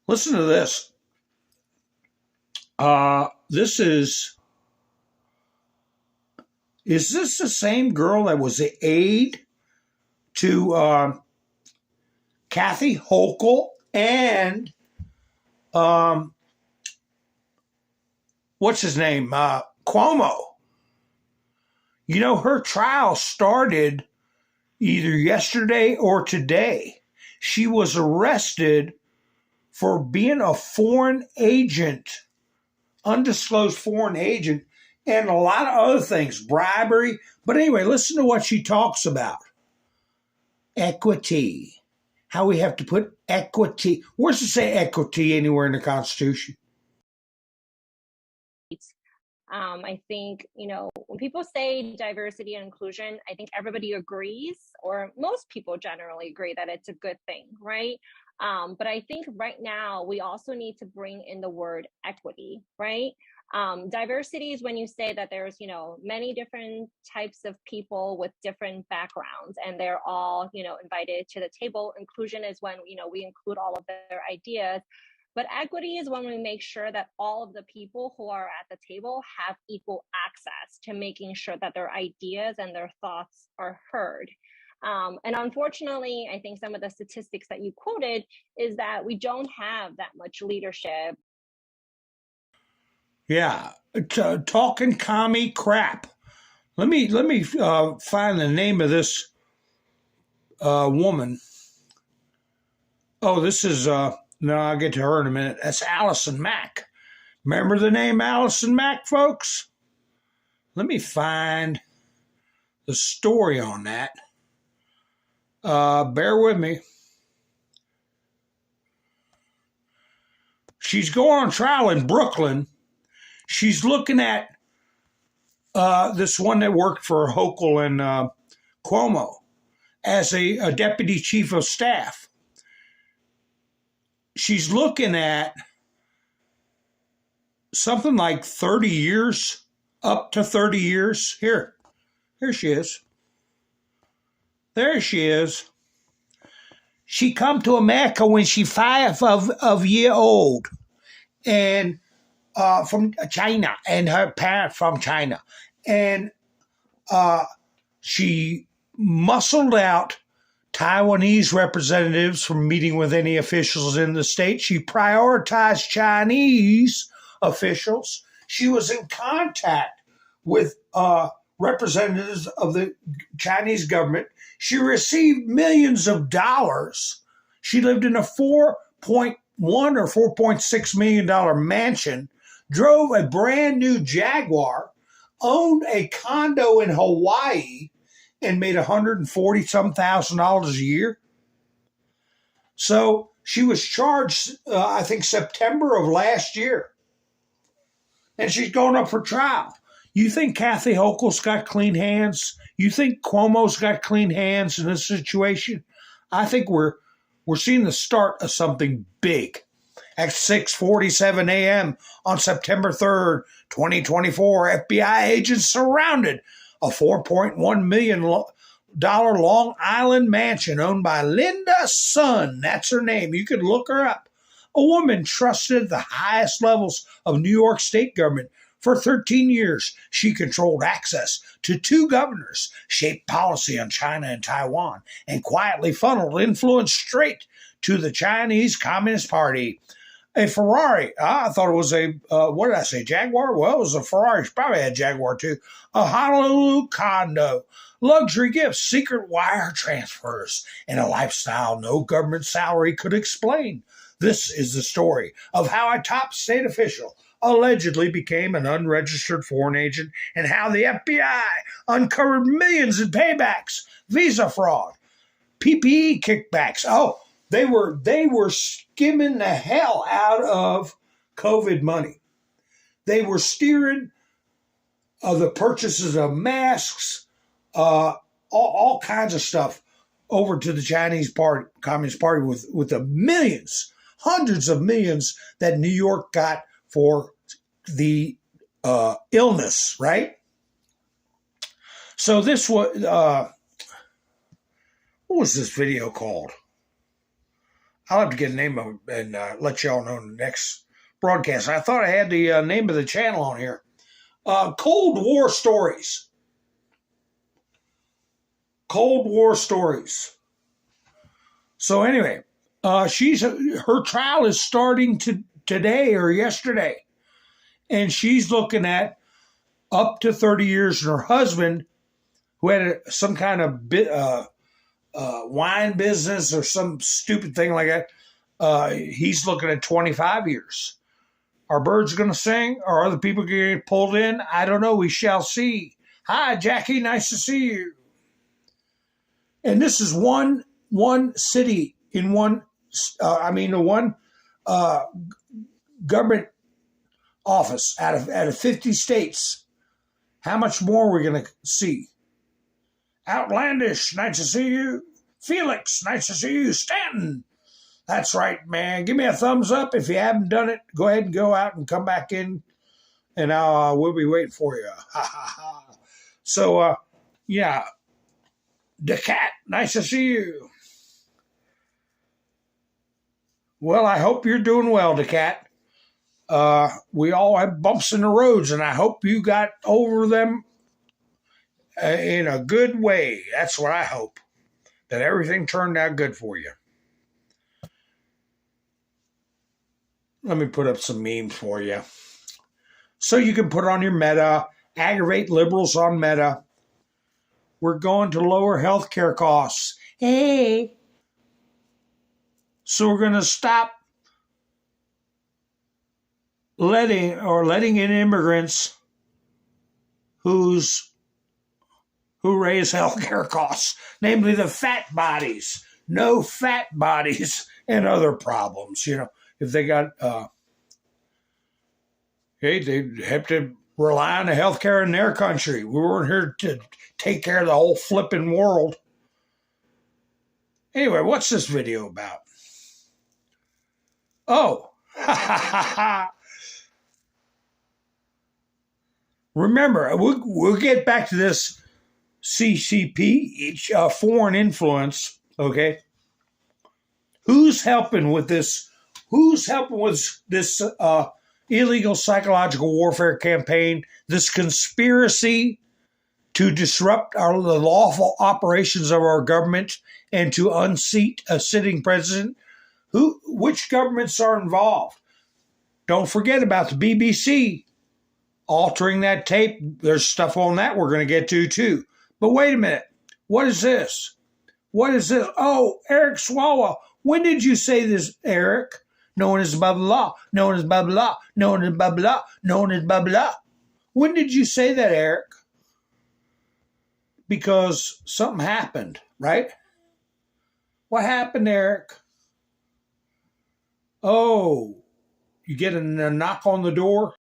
Listen to this. This is this the same girl that was the aide to Kathy Hochul and what's his name? Cuomo. You know, her trial started either yesterday or today. She was arrested for being a foreign agent, undisclosed foreign agent, and a lot of other things, bribery. But anyway, listen to what she talks about. Equity. How we have to put equity. Where's it say equity anywhere in the Constitution? I think, when people say diversity and inclusion, I think everybody agrees, or most people generally agree that it's a good thing, right? But I think right now we also need to bring in the word equity, right? Diversity is when you say that there's, many different types of people with different backgrounds, and they're all, invited to the table. Inclusion is when, we include all of their ideas. But equity is when we make sure that all of the people who are at the table have equal access to making sure that their ideas and their thoughts are heard. And unfortunately, I think some of the statistics that you quoted is that we don't have that much leadership. Yeah, talking commie crap. Let me find the name of this woman. Oh, this is no, I'll get to her in a minute. That's Allison Mack. Remember the name Allison Mack, folks? Let me find the story on that. Bear with me. She's going on trial in Brooklyn. She's looking at this one that worked for Hochul and Cuomo as a deputy chief of staff. She's looking at something like 30 years, up to 30 years. Here she is. There she is. She come to America when she 5 of year old, and from China, and her parents from China, and she muscled out Taiwanese representatives from meeting with any officials in the state. She prioritized Chinese officials. She was in contact with representatives of the Chinese government. She received millions of dollars. She lived in a $4.1 or $4.6 million mansion, drove a brand new Jaguar, owned a condo in Hawaii, and made $140,000 a year. So she was charged, I think, September of last year. And she's going up for trial. You think Kathy Hochul's got clean hands? You think Cuomo's got clean hands in this situation? I think we're seeing the start of something big. At 6:47 a.m. on September 3rd, 2024, FBI agents surrounded a $4.1 million Long Island mansion owned by Linda Sun. That's her name. You can look her up. A woman trusted at the highest levels of New York state government. For 13 years, she controlled access to 2 governors, shaped policy on China and Taiwan, and quietly funneled influence straight to the Chinese Communist Party. A Ferrari. I thought it was what did I say, Jaguar? Well, it was a Ferrari. She probably had Jaguar too. A Honolulu condo. Luxury gifts, secret wire transfers, and a lifestyle no government salary could explain. This is the story of how a top state official allegedly became an unregistered foreign agent, and how the FBI uncovered millions in paybacks, visa fraud, PPE kickbacks. Oh, they were skimming the hell out of COVID money. They were steering the purchases of masks, all kinds of stuff over to the Chinese Communist Party with the millions, hundreds of millions that New York got for the illness, right? So this was, what was this video called? I'll have to get the name of it and let y'all know in the next broadcast. I thought I had the name of the channel on here. Cold War Stories. Cold War Stories. So anyway, her trial is starting today or yesterday. And she's looking at up to 30 years. And her husband, who had some kind of wine business or some stupid thing like that, he's looking at 25 years. Are birds going to sing? Are other people going to get pulled in? I don't know. We shall see. Hi, Jackie. Nice to see you. And this is one city in one government office out of 50 states. How much more are we going to see? Outlandish, nice to see you. Felix, nice to see you. Stanton, that's right, man. Give me a thumbs up if you haven't done it. Go ahead and go out and come back in And we'll be waiting for you. So, yeah, the cat, nice to see you. Well, I hope you're doing well, the cat. We all have bumps in the roads, and I hope you got over them in a good way. That's what I hope, that everything turned out good for you. Let me put up some memes for you. So you can put on your Meta, aggravate liberals on Meta. We're going to lower healthcare costs. Hey. So we're going to stop letting in immigrants who raise healthcare costs, namely the fat bodies. No fat bodies and other problems. You know, if they got, they have to rely on the healthcare in their country. We weren't here to take care of the whole flipping world. Anyway, what's this video about? Oh, remember, we'll get back to this CCP, foreign influence, okay? Who's helping with this? Who's helping with this illegal psychological warfare campaign, this conspiracy to disrupt the lawful operations of our government and to unseat a sitting president? Which governments are involved? Don't forget about the BBC altering that tape. There's stuff on that we're going to get to too. But wait a minute. What is this? What is this? Oh, Eric Swalwell. When did you say this, Eric? Known as blah, blah, known as blah, blah, known as blah, blah, known as blah, blah. When did you say that, Eric? Because something happened, right? What happened, Eric? Oh, you get a knock on the door?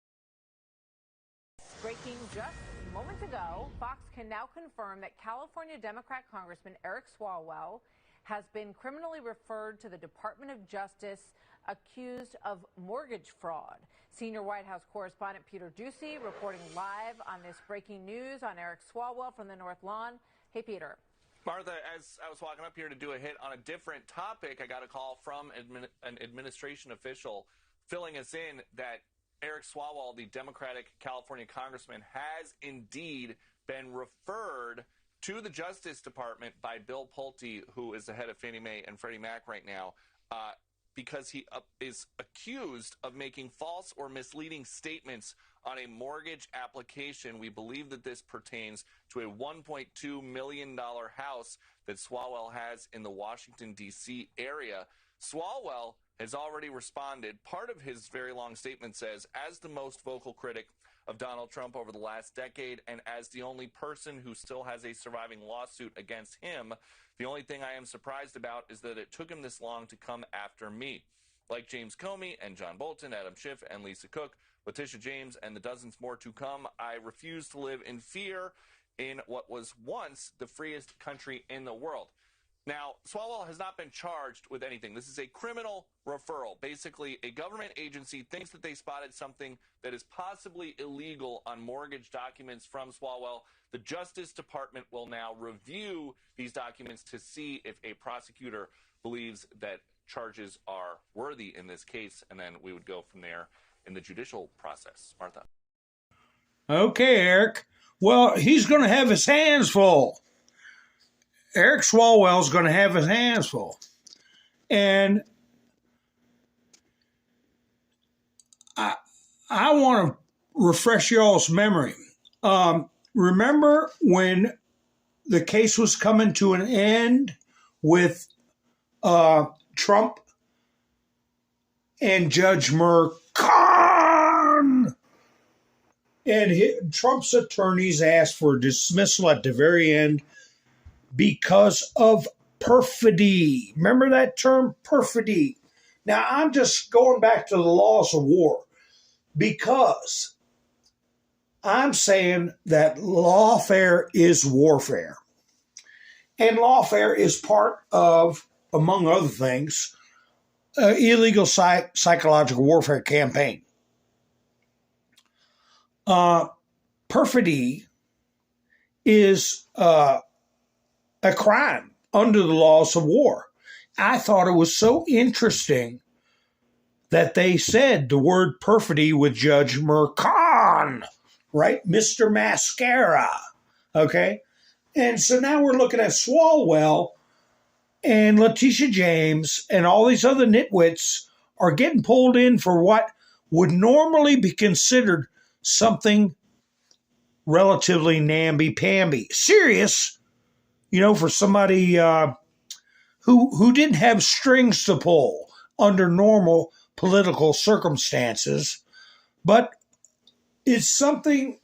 Breaking just moments ago, Fox can now confirm that California Democrat Congressman Eric Swalwell has been criminally referred to the Department of Justice accused of mortgage fraud. Senior White House correspondent Peter Ducey reporting live on this breaking news on Eric Swalwell from the North Lawn. Hey, Peter. Martha, as I was walking up here to do a hit on a different topic, I got a call from an administration official filling us in that Eric Swalwell, the Democratic California congressman, has indeed been referred to the Justice Department by Bill Pulte, who is the head of Fannie Mae and Freddie Mac right now, because he is accused of making false or misleading statements on a mortgage application. We believe that this pertains to a $1.2 million house that Swalwell has in the Washington, D.C. area. Swalwell has already responded. Part of his very long statement says, as the most vocal critic of Donald Trump over the last decade, and as the only person who still has a surviving lawsuit against him, the only thing I am surprised about is that it took him this long to come after me. Like James Comey and John Bolton, Adam Schiff and Lisa Cook, Letitia James, and the dozens more to come, I refuse to live in fear in what was once the freest country in the world. Now, Swalwell has not been charged with anything. This is a criminal referral. Basically, a government agency thinks that they spotted something that is possibly illegal on mortgage documents from Swalwell. The Justice Department will now review these documents to see if a prosecutor believes that charges are worthy in this case, and then we would go from there in the judicial process. Martha. Okay, Eric. Well, he's going to have his hands full. Eric Swalwell's going to have his hands full. And I want to refresh y'all's memory. Remember when the case was coming to an end with Trump and Judge Merchan? And Trump's attorneys asked for dismissal at the very end because of perfidy. Remember that term, perfidy? Now, I'm just going back to the laws of war because I'm saying that lawfare is warfare. And lawfare is part of, among other things, illegal psychological warfare campaign. perfidy is a crime under the laws of war. I thought it was so interesting that they said the word perfidy with Judge Mercan, right? Mr. Mascara, okay? And so now we're looking at Swalwell and Letitia James and all these other nitwits are getting pulled in for what would normally be considered something relatively namby-pamby. Serious, for somebody who didn't have strings to pull under normal political circumstances, but it's something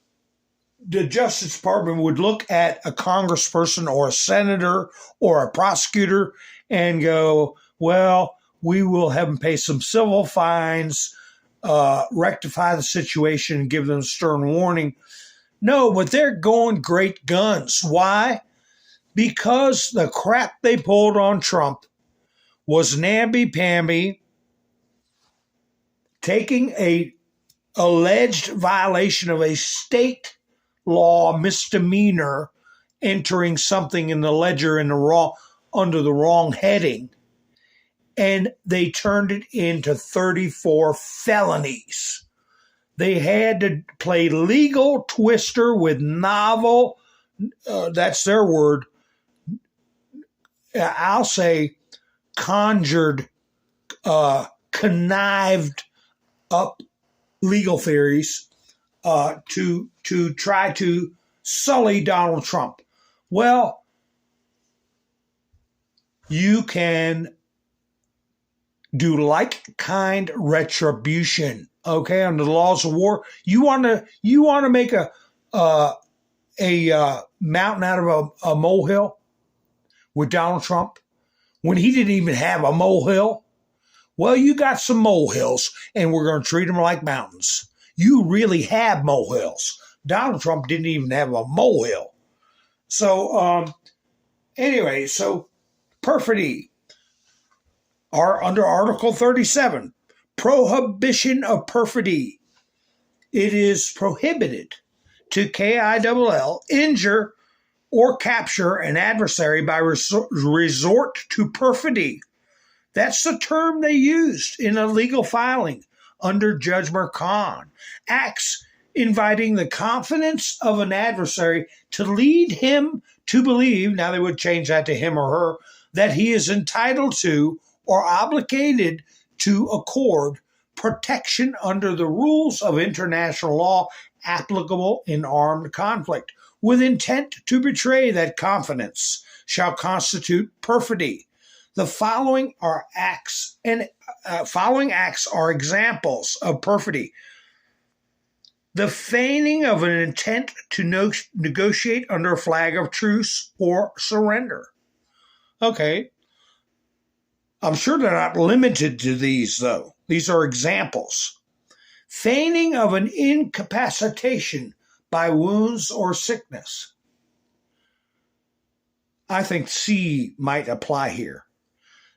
the Justice Department would look at a congressperson or a senator or a prosecutor and go, well, we will have them pay some civil fines, rectify the situation, and give them a stern warning. No, but they're going great guns. Why? Because the crap they pulled on Trump was namby-pamby, taking a alleged violation of a state law misdemeanor, entering something in the ledger under the wrong heading, and they turned it into 34 felonies. They had to play legal twister with novel, that's their word, I'll say conjured, connived up legal theories to try to sully Donald Trump. Well, you can do like-kind retribution, okay, under the laws of war. You want to make a mountain out of a molehill with Donald Trump when he didn't even have a molehill? Well, you got some molehills, and we're going to treat them like mountains. You really have molehills. Donald Trump didn't even have a molehill. So, anyway, so perfidy are under Article 37, prohibition of perfidy. It is prohibited to KILL, injure or capture an adversary by resort to perfidy. That's the term they used in a legal filing under Judge Mercan. Acts inviting the confidence of an adversary to lead him to believe, now they would change that to him or her, that he is entitled to or obligated to accord protection under the rules of international law applicable in armed conflict, with intent to betray that confidence, shall constitute perfidy. The following acts are examples of perfidy. The feigning of an intent to negotiate under a flag of truce or surrender. Okay. I'm sure they're not limited to these, though. These are examples. Feigning of an incapacitation by wounds or sickness. I think C might apply here.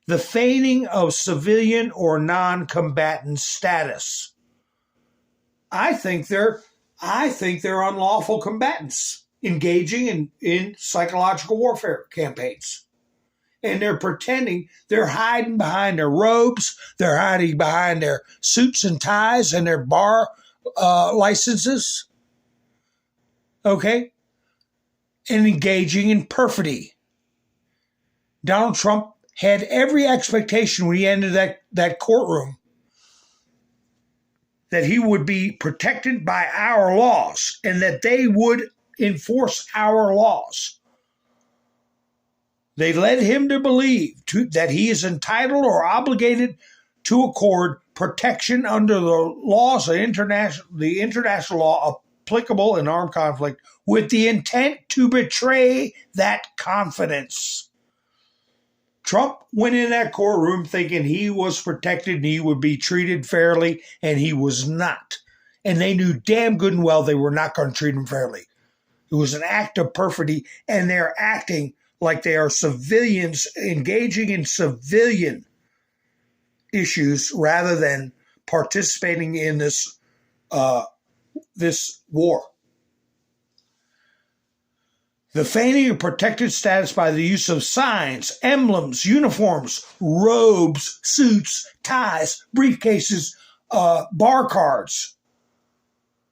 The feigning of civilian or non-combatant status. I think they're unlawful combatants engaging in psychological warfare campaigns. And they're pretending, they're hiding behind their robes, they're hiding behind their suits and ties and their bar licenses, okay, and engaging in perfidy. Donald Trump had every expectation when he entered that courtroom that he would be protected by our laws and that they would enforce our laws. They led him to believe that he is entitled or obligated to accord protection under the laws of the international law applicable in armed conflict with the intent to betray that confidence. Trump went in that courtroom thinking he was protected and he would be treated fairly, and he was not. And they knew damn good and well they were not going to treat him fairly. It was an act of perfidy, and they're acting like they are civilians engaging in civilian issues rather than participating in this this war. The feigning of protected status by the use of signs, emblems, uniforms, robes, suits, ties, briefcases, bar cards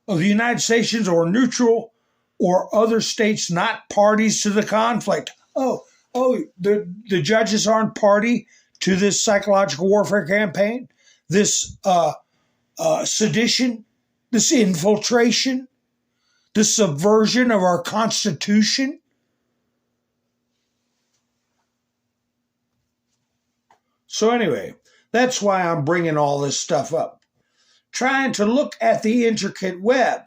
of the United States or neutral or other states not parties to the conflict. The judges aren't party to this psychological warfare campaign, this sedition, this infiltration, the subversion of our Constitution. So anyway, that's why I'm bringing all this stuff up. Trying to look at the intricate web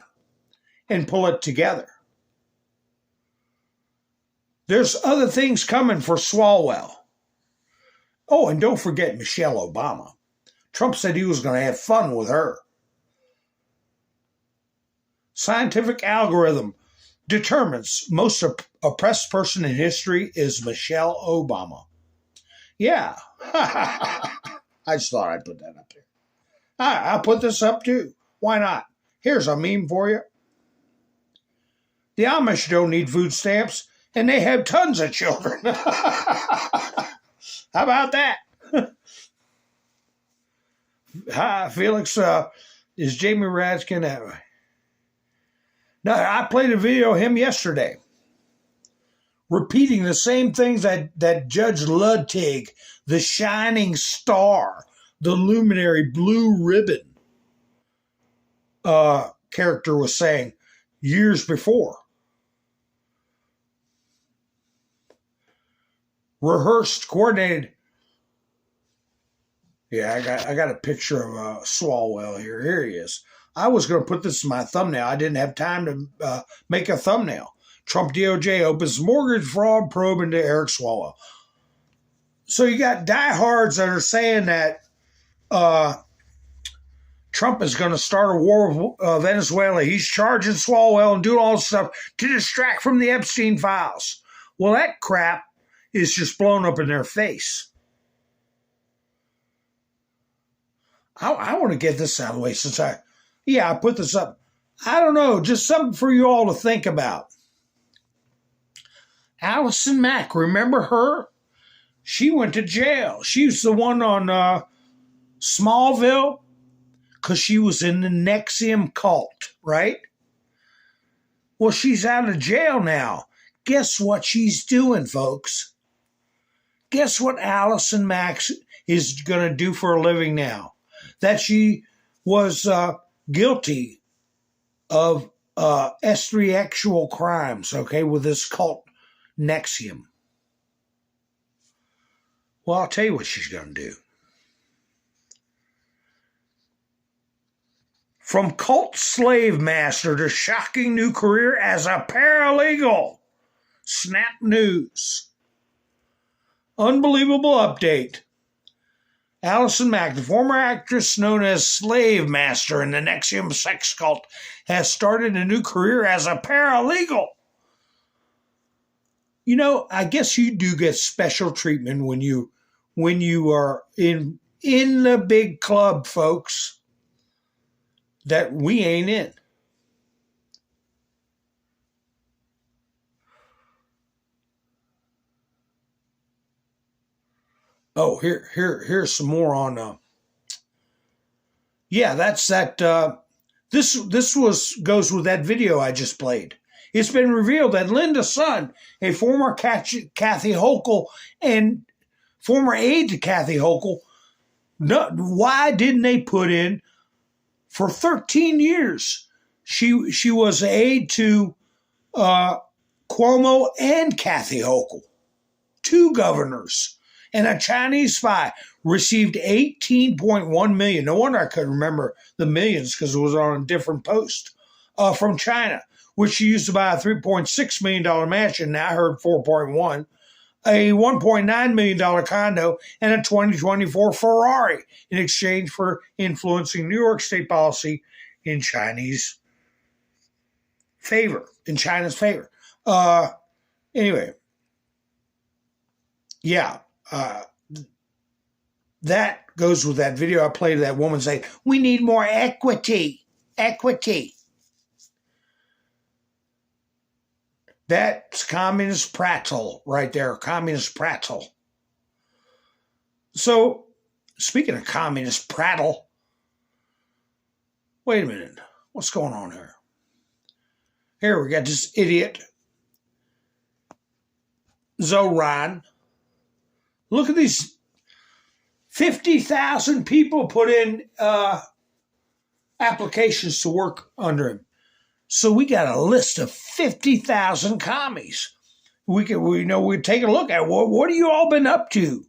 and pull it together. There's other things coming for Swalwell. Oh, and don't forget Michelle Obama. Trump said he was going to have fun with her. Scientific algorithm determines most oppressed person in history is Michelle Obama. Yeah. I just thought I'd put that up there. I'll put this up too. Why not? Here's a meme for you. The Amish don't need food stamps, and they have tons of children. How about that? Hi, Felix. Is Jamie Raskin? No, I played a video of him yesterday, repeating the same things that Judge Ludwig, the shining star, the luminary blue ribbon character was saying years before. Rehearsed, coordinated. Yeah, I got a picture of Swalwell here. Here he is. I was going to put this in my thumbnail. I didn't have time to make a thumbnail. Trump DOJ opens mortgage fraud probe into Eric Swalwell. So you got diehards that are saying that Trump is going to start a war with Venezuela. He's charging Swalwell and doing all this stuff to distract from the Epstein files. Well, that crap is just blown up in their face. I want to get this out of the way since I put this up. I don't know, just something for you all to think about. Allison Mack, remember her? She went to jail. She was the one on Smallville because she was in the NXIVM cult, right? Well, she's out of jail now. Guess what she's doing, folks? Guess what Allison Mack is going to do for a living now? That she was guilty of S3 actual crimes, okay, with this cult NXIVM. Well, I'll tell you what she's going to do. From cult slave master to shocking new career as a paralegal. Snap News. Unbelievable update. Allison Mack, the former actress known as Slave Master in the NXIVM sex cult, has started a new career as a paralegal. You know, I guess you do get special treatment when you are in the big club, folks, that we ain't in. Oh, here's some more on. That's that. This goes with that video I just played. It's been revealed that Linda Sun, a former Kathy Hochul and former aide to Kathy Hochul, why didn't they put in for 13 years? She was an aide to Cuomo and Kathy Hochul, two governors. And a Chinese spy received $18.1 million. No wonder I couldn't remember the millions because it was on a different post from China, which she used to buy a $3.6 million mansion. Now I heard 4.1, a $1.9 million condo, and a 2024 Ferrari in exchange for influencing New York state policy in China's favor. Anyway, yeah. That goes with that video I played of that woman saying, we need more equity. That's communist prattle right there, communist prattle. So, speaking of communist prattle, wait a minute. What's going on here? Here we got this idiot, Zoran. Look at these 50,000 people put in applications to work under him. So we got a list of 50,000 commies. We take a look at what have you all been up to?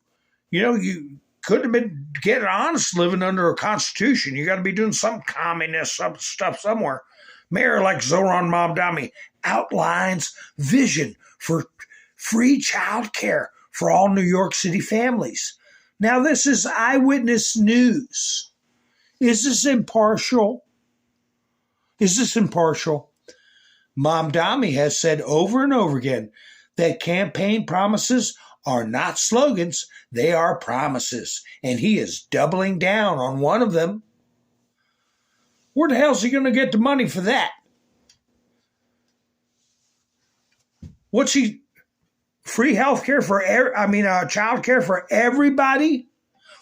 You could have been getting honest living under a constitution. You got to be doing some communist stuff somewhere. Mayor-elect Zoran Mamdani outlines vision for free child care for all New York City families. Now, this is eyewitness news. Is this impartial? Mamdani has said over and over again that campaign promises are not slogans, they are promises. And he is doubling down on one of them. Where the hell is he going to get the money for that? Free health care child care for everybody?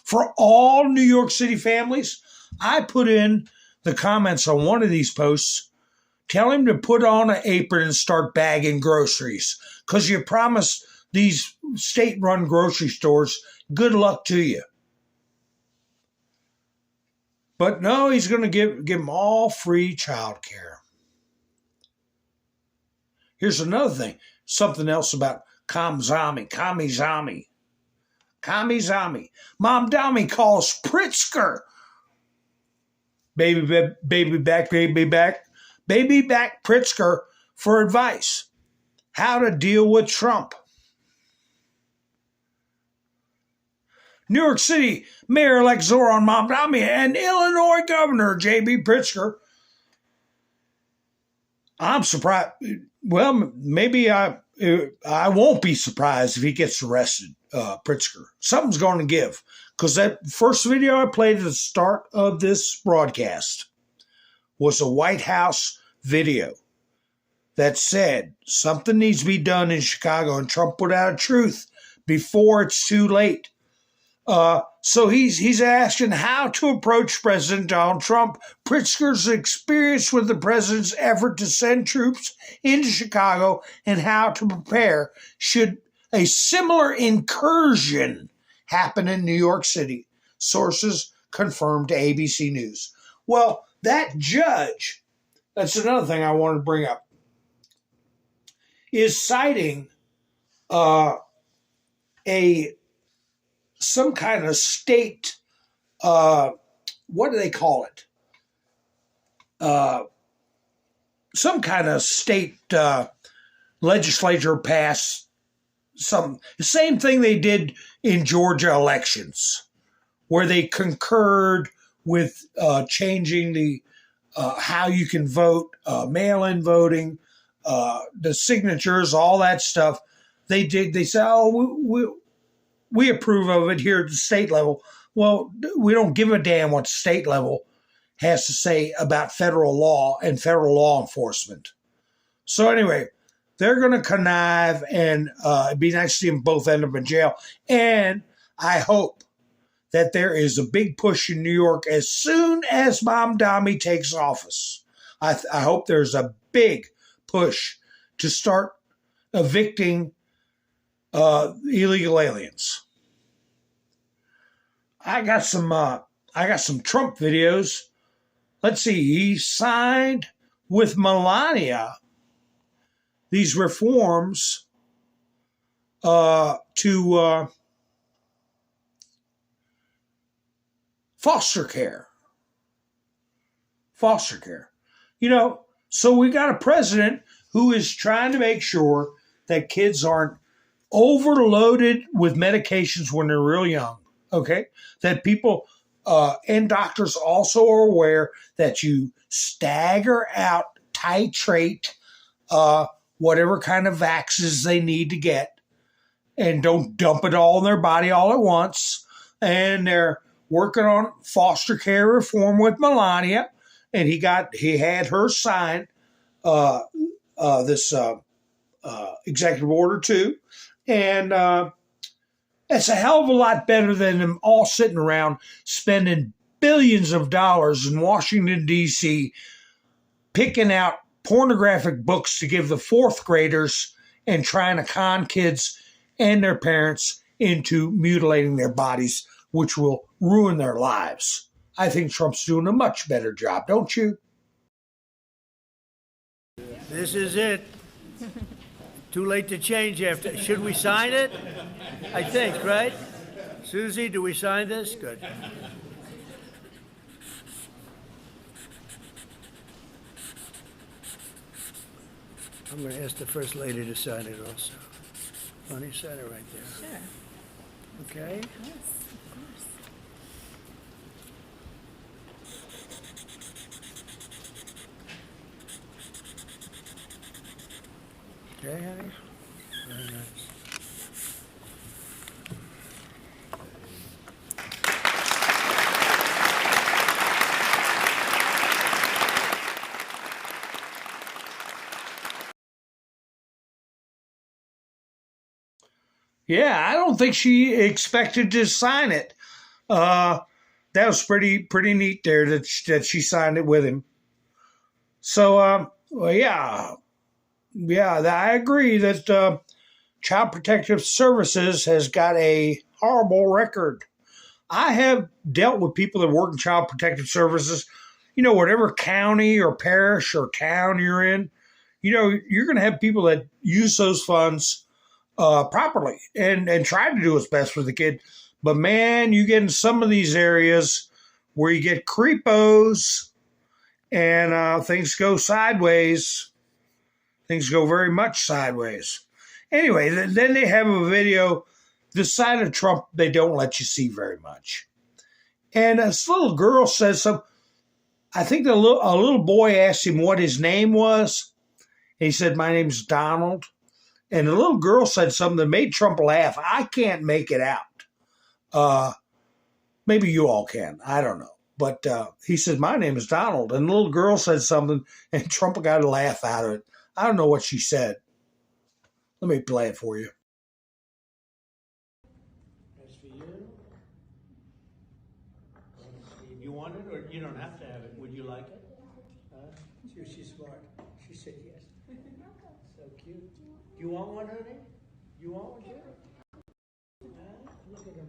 For all New York City families? I put in the comments on one of these posts, tell him to put on an apron and start bagging groceries. Because you promised these state-run grocery stores, good luck to you. But no, he's going to give them all free child care. Here's another thing, something else about Kamizami. Mamdani calls Pritzker baby back Pritzker for advice. How to deal with Trump. New York City Mayor-elect Zoran Mamdani and Illinois Governor J.B. Pritzker. I'm surprised. Well, maybe I won't be surprised if he gets arrested, Pritzker. Something's going to give. Because that first video I played at the start of this broadcast was a White House video that said something needs to be done in Chicago, and Trump put out a truth before it's too late. So he's asking how to approach President Donald Trump. Pritzker's experience with the president's effort to send troops into Chicago and how to prepare should a similar incursion happen in New York City. Sources confirmed to ABC News. Well, that judge, that's another thing I wanted to bring up, is citing some kind of state, what do they call it? Some kind of state legislature passed the same thing they did in Georgia elections, where they concurred with changing the how you can vote, mail-in voting, the signatures, all that stuff. They said, oh, we approve of it here at the state level. Well, we don't give a damn what the state level has to say about federal law and federal law enforcement. So anyway, they're going to connive, and it'd be nice to see them both end up in jail. And I hope that there is a big push in New York as soon as Mamdani takes office. I hope there's a big push to start evicting illegal aliens. I got some Trump videos. Let's see. He signed with Melania these reforms to foster care. Foster care. So we got a president who is trying to make sure that kids aren't overloaded with medications when they're real young. Okay? That people and doctors also are aware that you stagger out, titrate whatever kind of vaccines they need to get, and don't dump it all in their body all at once. And they're working on foster care reform with Melania, and he had her sign this Executive Order 2. And it's a hell of a lot better than them all sitting around spending billions of dollars in Washington, D.C., picking out pornographic books to give the fourth graders and trying to con kids and their parents into mutilating their bodies, which will ruin their lives. I think Trump's doing a much better job, don't you? This is it. Too late to change after. Should we sign it? I think, right? Susie, do we sign this? Good. I'm going to ask the First Lady to sign it also. Honey, sign it right there. Sure. Okay? Yes, of course. Okay, honey? Very nice. Yeah, I don't think she expected to sign it. That was pretty neat there that she signed it with him. So, well, yeah, I agree that Child Protective Services has got a horrible record. I have dealt with people that work in Child Protective Services. You know, whatever county or parish or town you're in, you know, you're going to have people that use those funds properly and try to do what's best for the kid. But man, you get in some of these areas where you get creepos and things go sideways. Things go very much sideways. Anyway, then they have a video. The side of Trump, they don't let you see very much. And this little girl says something. I think a little boy asked him what his name was. He said, "My name's Donald." And the little girl said something that made Trump laugh. I can't make it out. Maybe you all can. I don't know. But he said, "My name is Donald." And the little girl said something, and Trump got a laugh out of it. I don't know what she said. Let me play it for you. That's for you. You want it, or you don't have to have it? Would you like it? She's smart. She said yes. So cute. Do you want one, honey? You want one, too? Look at him.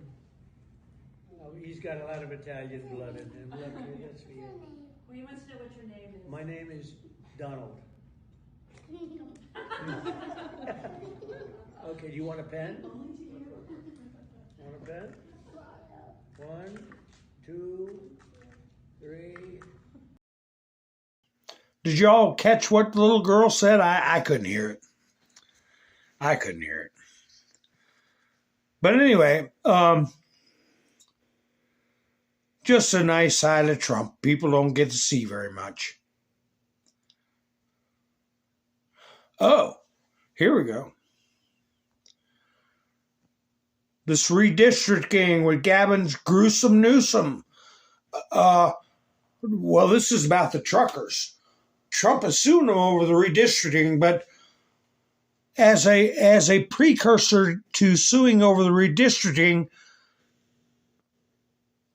Oh, he's got a lot of Italian blood in him. Look, that's for you. Well, he wants to know what your name is. My name is Donald. Okay, do you want a pen? Want a pen? 1, 2, 3. Did y'all catch what the little girl said? I couldn't hear it. I couldn't hear it. But anyway, just a nice side of Trump. People don't get to see very much. Oh, here we go. This redistricting with Gavin's gruesome Newsom. Well, this is about the truckers. Trump is suing them over the redistricting, but as a precursor to suing over the redistricting,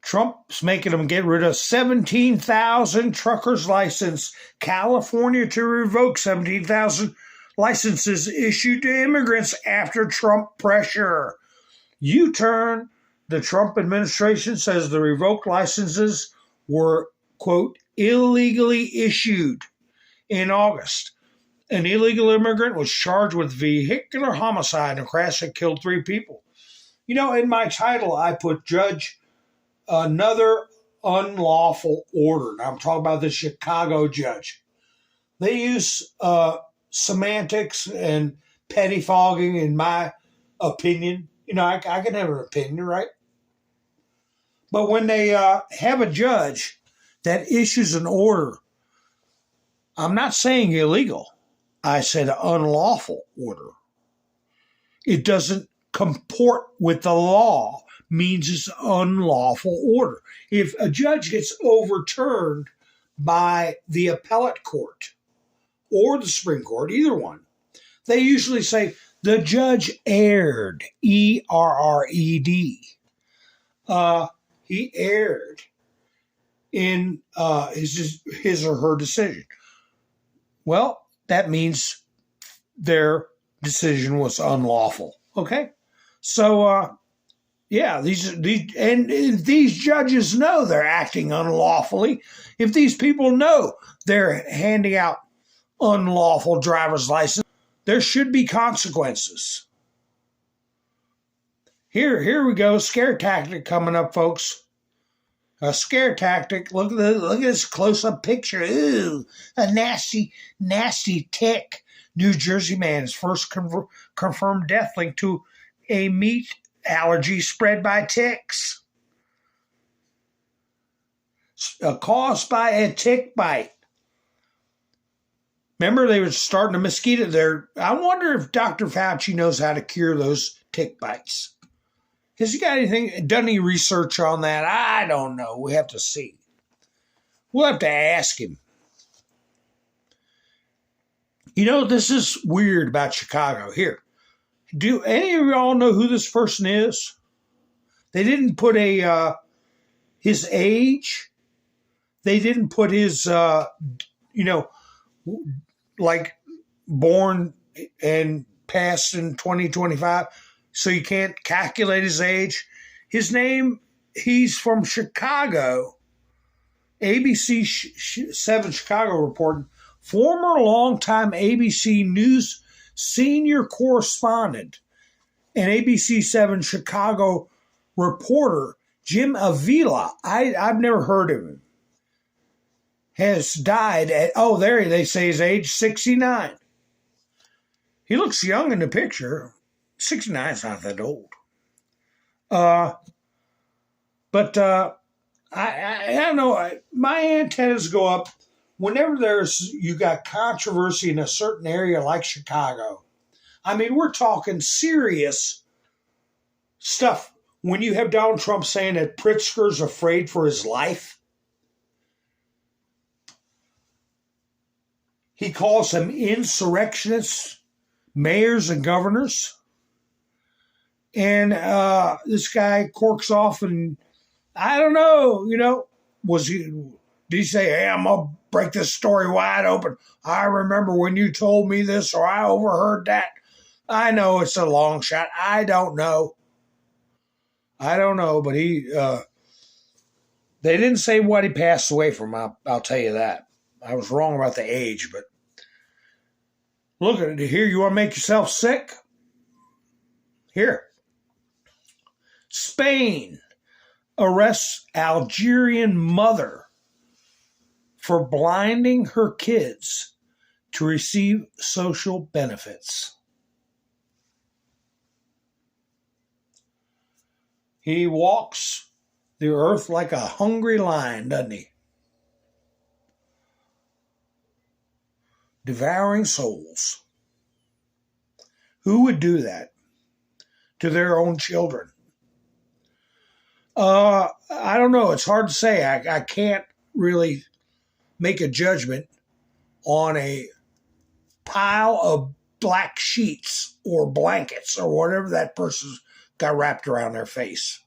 Trump's making them get rid of 17,000 truckers' license. California to revoke 17,000 licenses issued to immigrants after Trump pressure. U-turn. The Trump administration says the revoked licenses were, quote, illegally issued in August. An illegal immigrant was charged with vehicular homicide and a crash that killed 3 people. You know, in my title, I put Judge Another Unlawful Order. Now, I'm talking about the Chicago judge. They use semantics and pettifogging, in my opinion. You know, I can have an opinion, right? But when they have a judge that issues an order, I'm not saying illegal. I said unlawful order. It doesn't comport with the law, means it's unlawful order. If a judge gets overturned by the appellate court or the Supreme Court, either one, They usually say the judge erred, E-R-R-E-D. He erred in his or her decision. Well, that means their decision was unlawful. Okay, so yeah, these judges know they're acting unlawfully. If these people know they're handing out unlawful driver's license, there should be consequences. Here we go. Scare tactic coming up, folks. A scare tactic. Look at this close-up picture. Ooh, a nasty, nasty tick. New Jersey man's first confirmed death linked to a meat allergy spread by ticks. Caused by a tick bite. Remember, they were starting a mosquito there. I wonder if Dr. Fauci knows how to cure those tick bites. Has he got anything, done any research on that? I don't know. We have to see. We'll have to ask him. You know, this is weird about Chicago. Here, do any of y'all know who this person is? They didn't put his age. They didn't put his, like born and passed in 2025, so you can't calculate his age. His name, he's from Chicago. ABC 7 Chicago reported, former longtime ABC News senior correspondent and ABC 7 Chicago reporter Jim Avila, I've never heard of him, has died at, they say his age, 69. He looks young in the picture. 69 is not that old. But I don't know. My antennas go up whenever you got controversy in a certain area like Chicago. I mean, we're talking serious stuff. When you have Donald Trump saying that Pritzker's afraid for his life, he calls them insurrectionists, mayors and governors. And this guy corks off, and I don't know, did he say, hey, I'm going to break this story wide open. I remember when you told me this, or I overheard that. I know it's a long shot. I don't know, but they didn't say what he passed away from. I'll tell you that. I was wrong about the age, but look at it here. You want to make yourself sick? Here. Spain arrests Algerian mother for blinding her kids to receive social benefits. He walks the earth like a hungry lion, doesn't he? Devouring souls. Who would do that to their own children? I don't know. It's hard to say. I can't really make a judgment on a pile of black sheets or blankets or whatever that person's got wrapped around their face.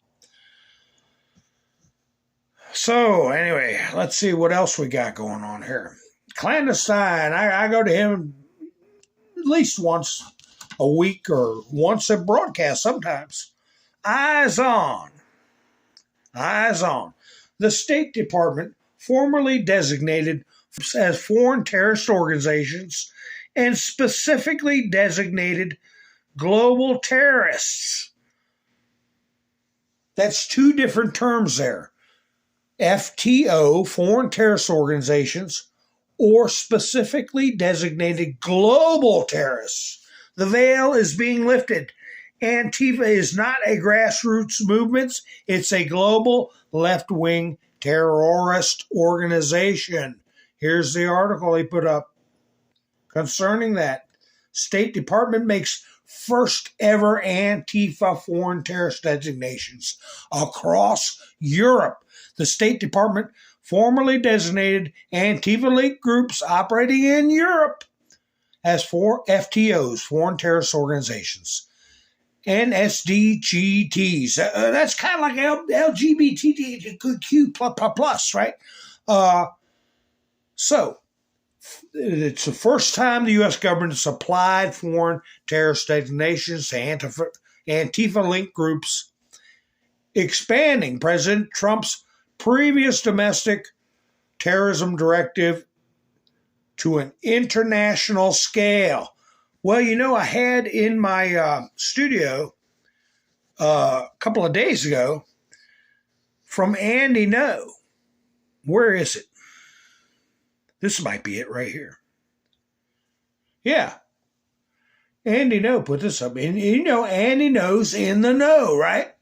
So anyway, let's see what else we got going on here. Clandestine. I go to him at least once a week or once a broadcast sometimes. Eyes on. The State Department, formerly designated as foreign terrorist organizations and specifically designated global terrorists. That's two different terms there. FTO, foreign terrorist organizations, or specifically designated global terrorists. The veil is being lifted. Antifa is not a grassroots movement. It's a global left-wing terrorist organization. Here's the article he put up concerning that. State Department makes first ever Antifa foreign terrorist designations across Europe. The State Department formally designated Antifa-linked groups operating in Europe as four FTOs, foreign terrorist organizations, NSDGTs. That's kind of like LGBTQ plus, right? So it's the first time the U.S. government has supplied foreign terrorist designations to Antifa-linked groups, expanding President Trump's previous domestic terrorism directive to an international scale. Well, you know, I had in my studio a couple of days ago from Andy No. Where is it? This might be it right here. Yeah. Andy No put this up. And you know, Andy knows in the know, right?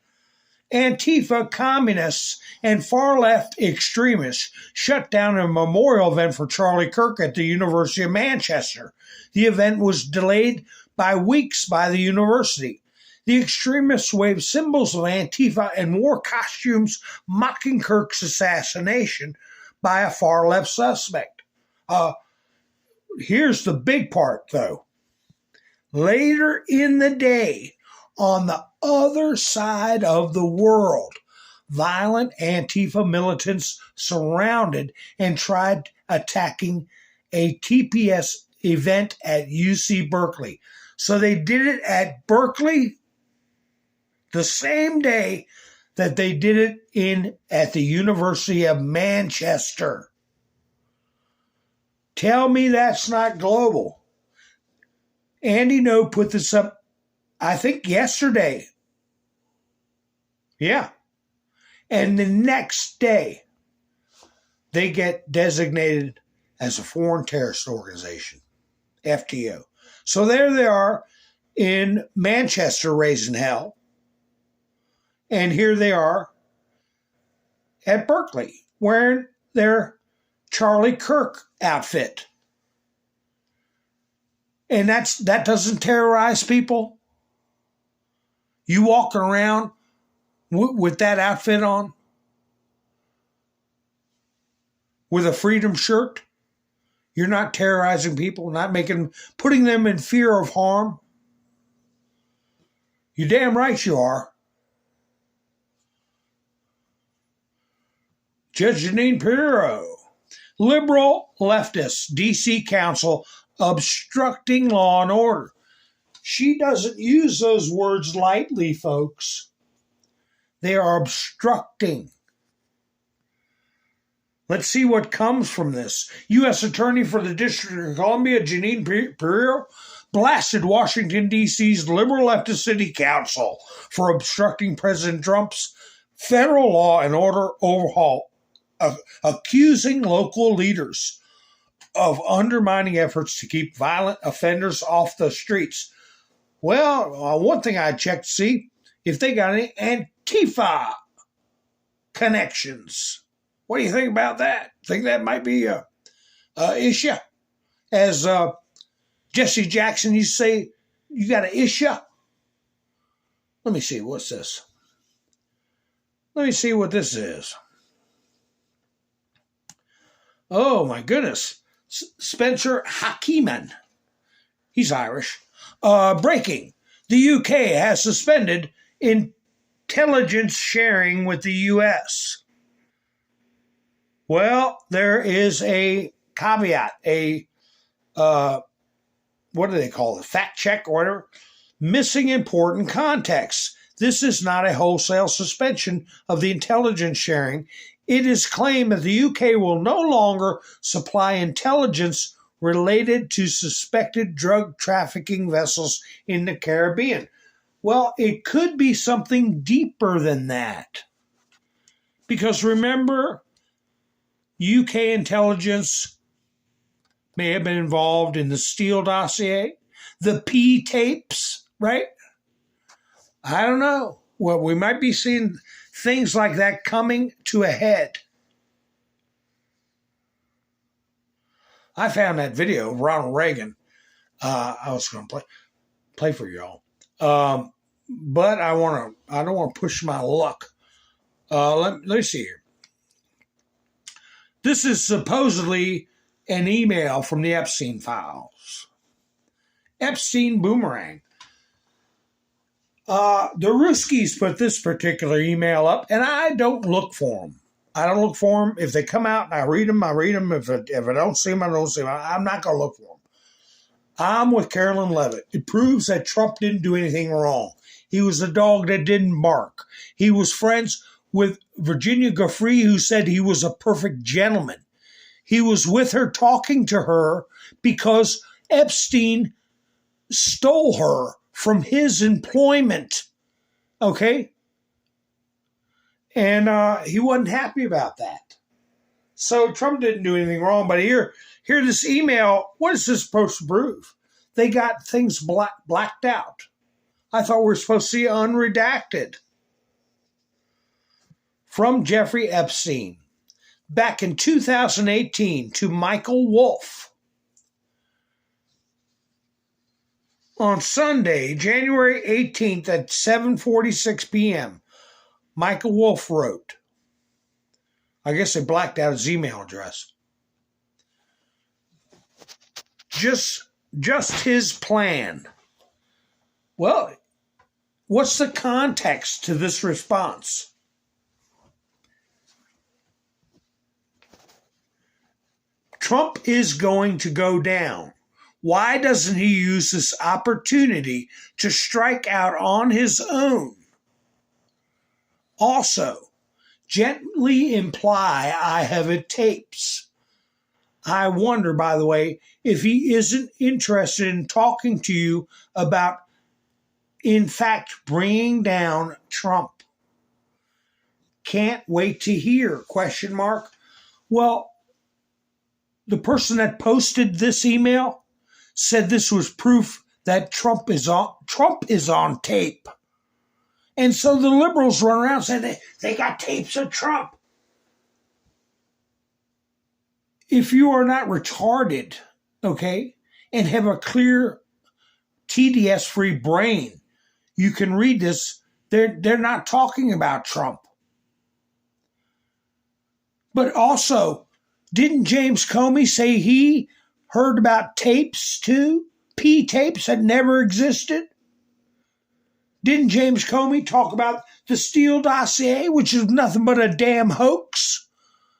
Antifa communists and far-left extremists shut down a memorial event for Charlie Kirk at the University of Manchester. The event was delayed by weeks by the university. The extremists waved symbols of Antifa and wore costumes mocking Kirk's assassination by a far-left suspect. Here's the big part, though. Later in the day, on the other side of the world, violent Antifa militants surrounded and tried attacking a TPS event at UC Berkeley. So they did it at Berkeley the same day that they did it at the University of Manchester. Tell me that's not global. Andy No put this up, I think, yesterday. Yeah. And the next day, they get designated as a foreign terrorist organization, FTO. So there they are in Manchester raising hell. And here they are at Berkeley wearing their Charlie Kirk outfit. And that doesn't terrorize people. You walking around with that outfit on, with a freedom shirt, you're not terrorizing people, putting them in fear of harm. You damn right you are. Judge Jeanine Pirro, liberal leftists, D.C. Council obstructing law and order. She doesn't use those words lightly, folks. They are obstructing. Let's see what comes from this. U.S. Attorney for the District of Columbia, Jeanine Pirro, blasted Washington, D.C.'s liberal leftist city council for obstructing President Trump's federal law and order overhaul, accusing local leaders of undermining efforts to keep violent offenders off the streets. Well, one thing I checked to see if they got any Antifa connections. What do you think about that? Think that might be a issue? As Jesse Jackson used to say, you got an issue? Let me see, what's this? Let me see what this is. Oh, my goodness. Spencer Hakeeman. He's Irish. Breaking. The UK has suspended intelligence sharing with the US. Well, there is a caveat, what do they call it? Fact check or whatever. Missing important context. This is not a wholesale suspension of the intelligence sharing. It is claimed that the UK will no longer supply intelligence related to suspected drug trafficking vessels in the Caribbean. Well, it could be something deeper than that. Because remember, UK intelligence may have been involved in the Steele dossier, the P tapes, right? I don't know. Well, we might be seeing things like that coming to a head. I found that video of Ronald Reagan. I was going to play for y'all. But I don't want to push my luck. Let me see here. This is supposedly an email from the Epstein files. Epstein boomerang. The Ruskies put this particular email up, and I don't look for them. I don't look for them. If they come out and I read them, I read them. If I don't see them, I don't see them. I'm not going to look for them. I'm with Carolyn Levitt. It proves that Trump didn't do anything wrong. He was a dog that didn't bark. He was friends with Virginia Giuffre, who said he was a perfect gentleman. He was with her, talking to her, because Epstein stole her from his employment. Okay? And he wasn't happy about that. So Trump didn't do anything wrong. But here this email, what is this supposed to prove? They got things blacked out. I thought we were supposed to see unredacted. From Jeffrey Epstein. Back in 2018 to Michael Wolff. On Sunday, January 18th at 7:46 p.m., Michael Wolff wrote, I guess they blacked out his email address. Just his plan. Well, what's the context to this response? Trump is going to go down. Why doesn't he use this opportunity to strike out on his own? Also, gently imply I have it tapes. I wonder, by the way, if he isn't interested in talking to you about, in fact, bringing down Trump. Can't wait to hear, question mark. Well, the person that posted this email said this was proof that Trump is on tape. And so the liberals run around saying they got tapes of Trump. If you are not retarded, okay, and have a clear TDS-free brain, you can read this. They're not talking about Trump. But also, didn't James Comey say he heard about tapes too? P-tapes that never existed? Didn't James Comey talk about the Steele dossier, which is nothing but a damn hoax?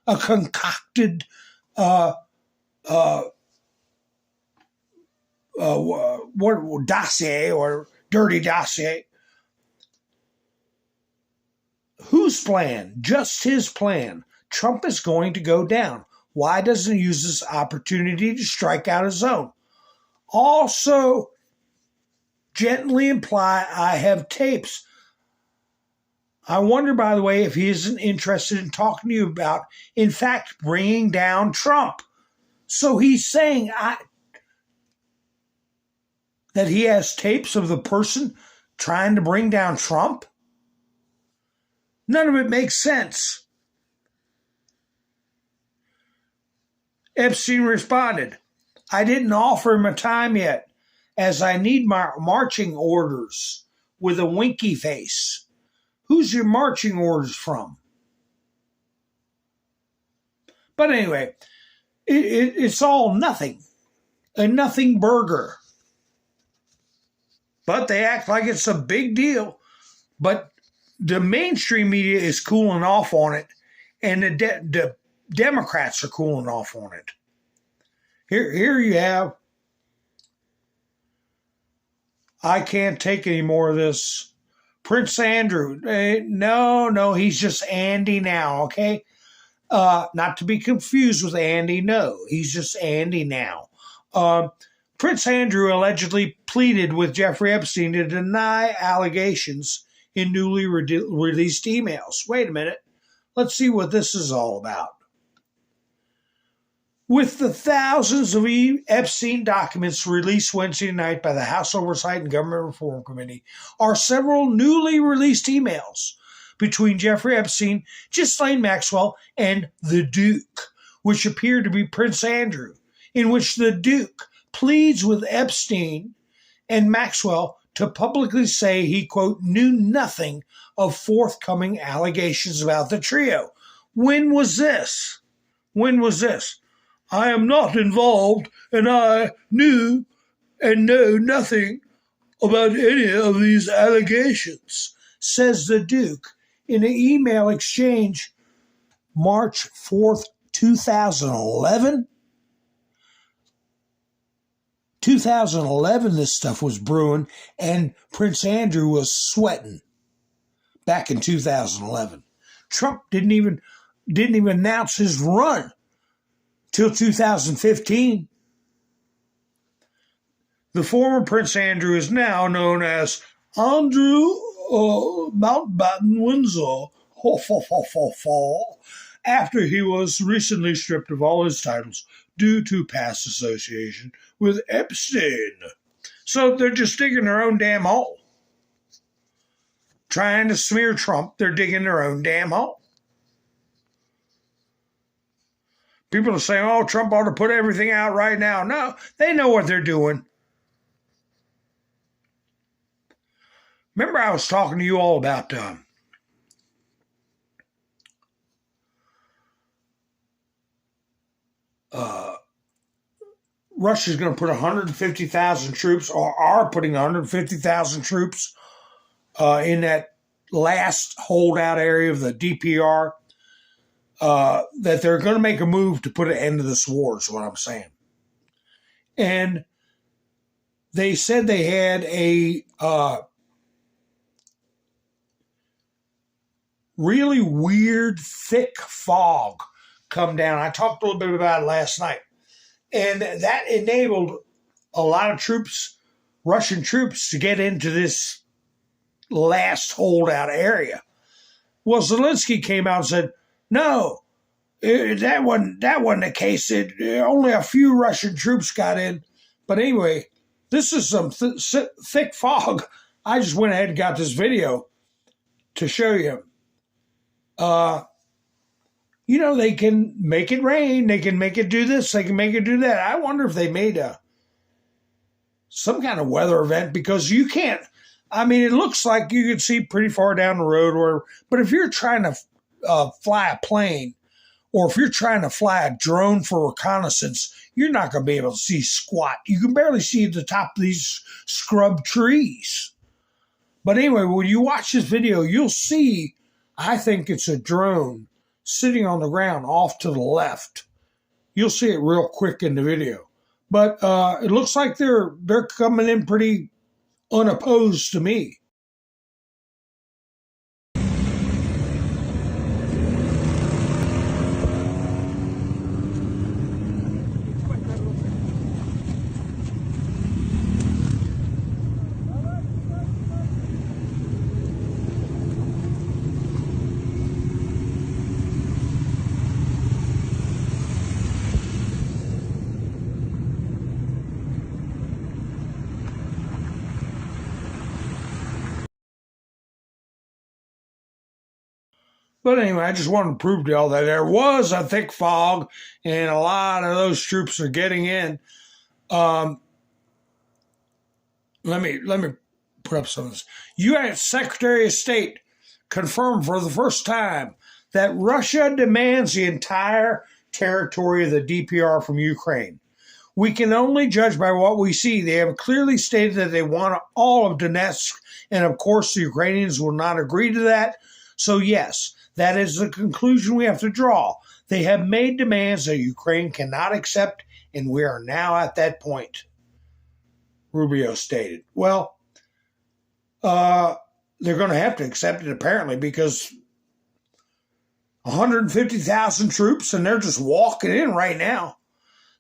A concocted dossier or dirty dossier. Whose plan? Just his plan. Trump is going to go down. Why doesn't he use this opportunity to strike out his own? Also, gently imply I have tapes. I wonder, by the way, if he isn't interested in talking to you about, in fact, bringing down Trump. So he's saying that he has tapes of the person trying to bring down Trump? None of it makes sense. Epstein responded, I didn't offer him a time yet, as I need my marching orders, with a winky face. Who's your marching orders from? But anyway, it's all nothing. A nothing burger. But they act like it's a big deal. But the mainstream media is cooling off on it, and the Democrats are cooling off on it. Here you have, I can't take any more of this. Prince Andrew, no, he's just Andy now, okay? Not to be confused with Andy, no. He's just Andy now. Prince Andrew allegedly pleaded with Jeffrey Epstein to deny allegations in newly released emails. Wait a minute. Let's see what this is all about. With the thousands of Epstein documents released Wednesday night by the House Oversight and Government Reform Committee are several newly released emails between Jeffrey Epstein, Ghislaine Maxwell, and the Duke, which appear to be Prince Andrew, in which the Duke pleads with Epstein and Maxwell to publicly say he, quote, knew nothing of forthcoming allegations about the trio. When was this? I am not involved, and I knew and know nothing about any of these allegations, says the Duke in an email exchange March 4th, 2011. 2011, this stuff was brewing, and Prince Andrew was sweating back in 2011. Trump didn't even announce his run till 2015. The former Prince Andrew is now known as Andrew Mountbatten Windsor, after he was recently stripped of all his titles due to past association with Epstein. So they're just digging their own damn hole. Trying to smear Trump, they're digging their own damn hole. People are saying, oh, Trump ought to put everything out right now. No, they know what they're doing. Remember I was talking to you all about Russia's going to put 150,000 troops, or are putting 150,000 troops in that last holdout area of the DPR, that they're going to make a move to put an end to this war, is what I'm saying. And they said they had a really weird, thick fog come down. I talked a little bit about it last night. And that enabled a lot of troops, Russian troops, to get into this last holdout area. Well, Zelensky came out and said, no, that wasn't the case. Only a few Russian troops got in. But anyway, this is some thick fog. I just went ahead and got this video to show you. They can make it rain. They can make it do this. They can make it do that. I wonder if they made some kind of weather event, because you can't. I mean, it looks like you can see pretty far down the road, but if you're trying to fly a plane, or if you're trying to fly a drone for reconnaissance, you're not going to be able to see squat. You can barely see the top of these scrub trees. But anyway, when you watch this video, you'll see, I think it's a drone sitting on the ground off to the left. You'll see it real quick in the video. But it looks like they're coming in pretty unopposed to me. But anyway, I just wanted to prove to y'all that there was a thick fog, and a lot of those troops are getting in. Let me put up some of this. U.S. Secretary of State confirmed for the first time that Russia demands the entire territory of the DPR from Ukraine. We can only judge by what we see. They have clearly stated that they want all of Donetsk, and of course the Ukrainians will not agree to that. So yes, that is the conclusion we have to draw. They have made demands that Ukraine cannot accept, and we are now at that point, Rubio stated. Well, they're going to have to accept it apparently, because 150,000 troops, and they're just walking in right now.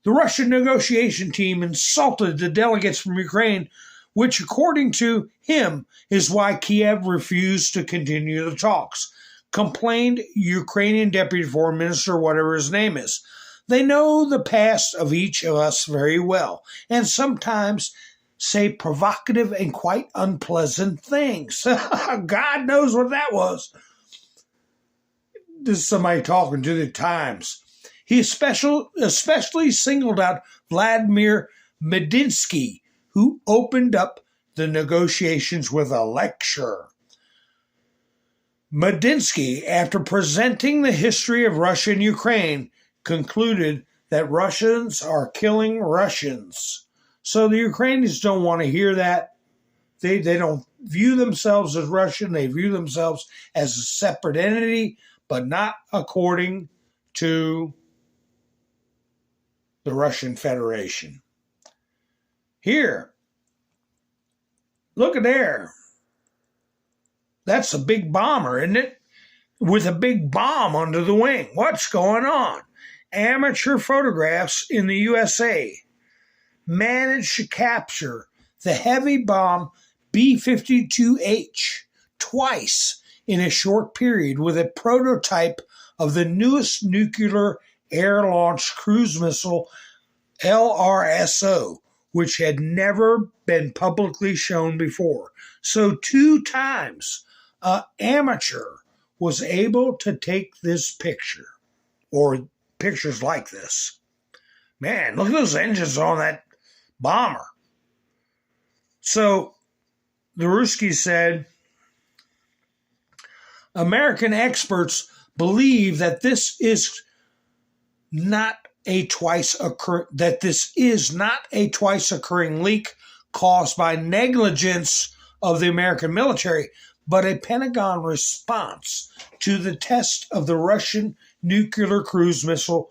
The Russian negotiation team insulted the delegates from Ukraine, which, according to him, is why Kiev refused to continue the talks, complained Ukrainian Deputy Foreign Minister, whatever his name is. They know the past of each of us very well, and sometimes say provocative and quite unpleasant things. God knows what that was. This is somebody talking to the Times. He especially singled out Vladimir Medinsky, who opened up the negotiations with a lecture. Medinsky, after presenting the history of Russia and Ukraine, concluded that Russians are killing Russians. So the Ukrainians don't want to hear that. They don't view themselves as Russian. They view themselves as a separate entity, but not according to the Russian Federation. Here, look at there. That's a big bomber, isn't it? With a big bomb under the wing. What's going on? Amateur photographs in the USA managed to capture the heavy bomb B-52H twice in a short period with a prototype of the newest nuclear air-launched cruise missile LRSO, which had never been publicly shown before. So 2 times an amateur was able to take this picture, or pictures like this. Man, look at those engines on that bomber. So the Ruskies said, American experts believe that this is not a twice occurring leak caused by negligence of the American military, but a Pentagon response to the test of the Russian nuclear cruise missile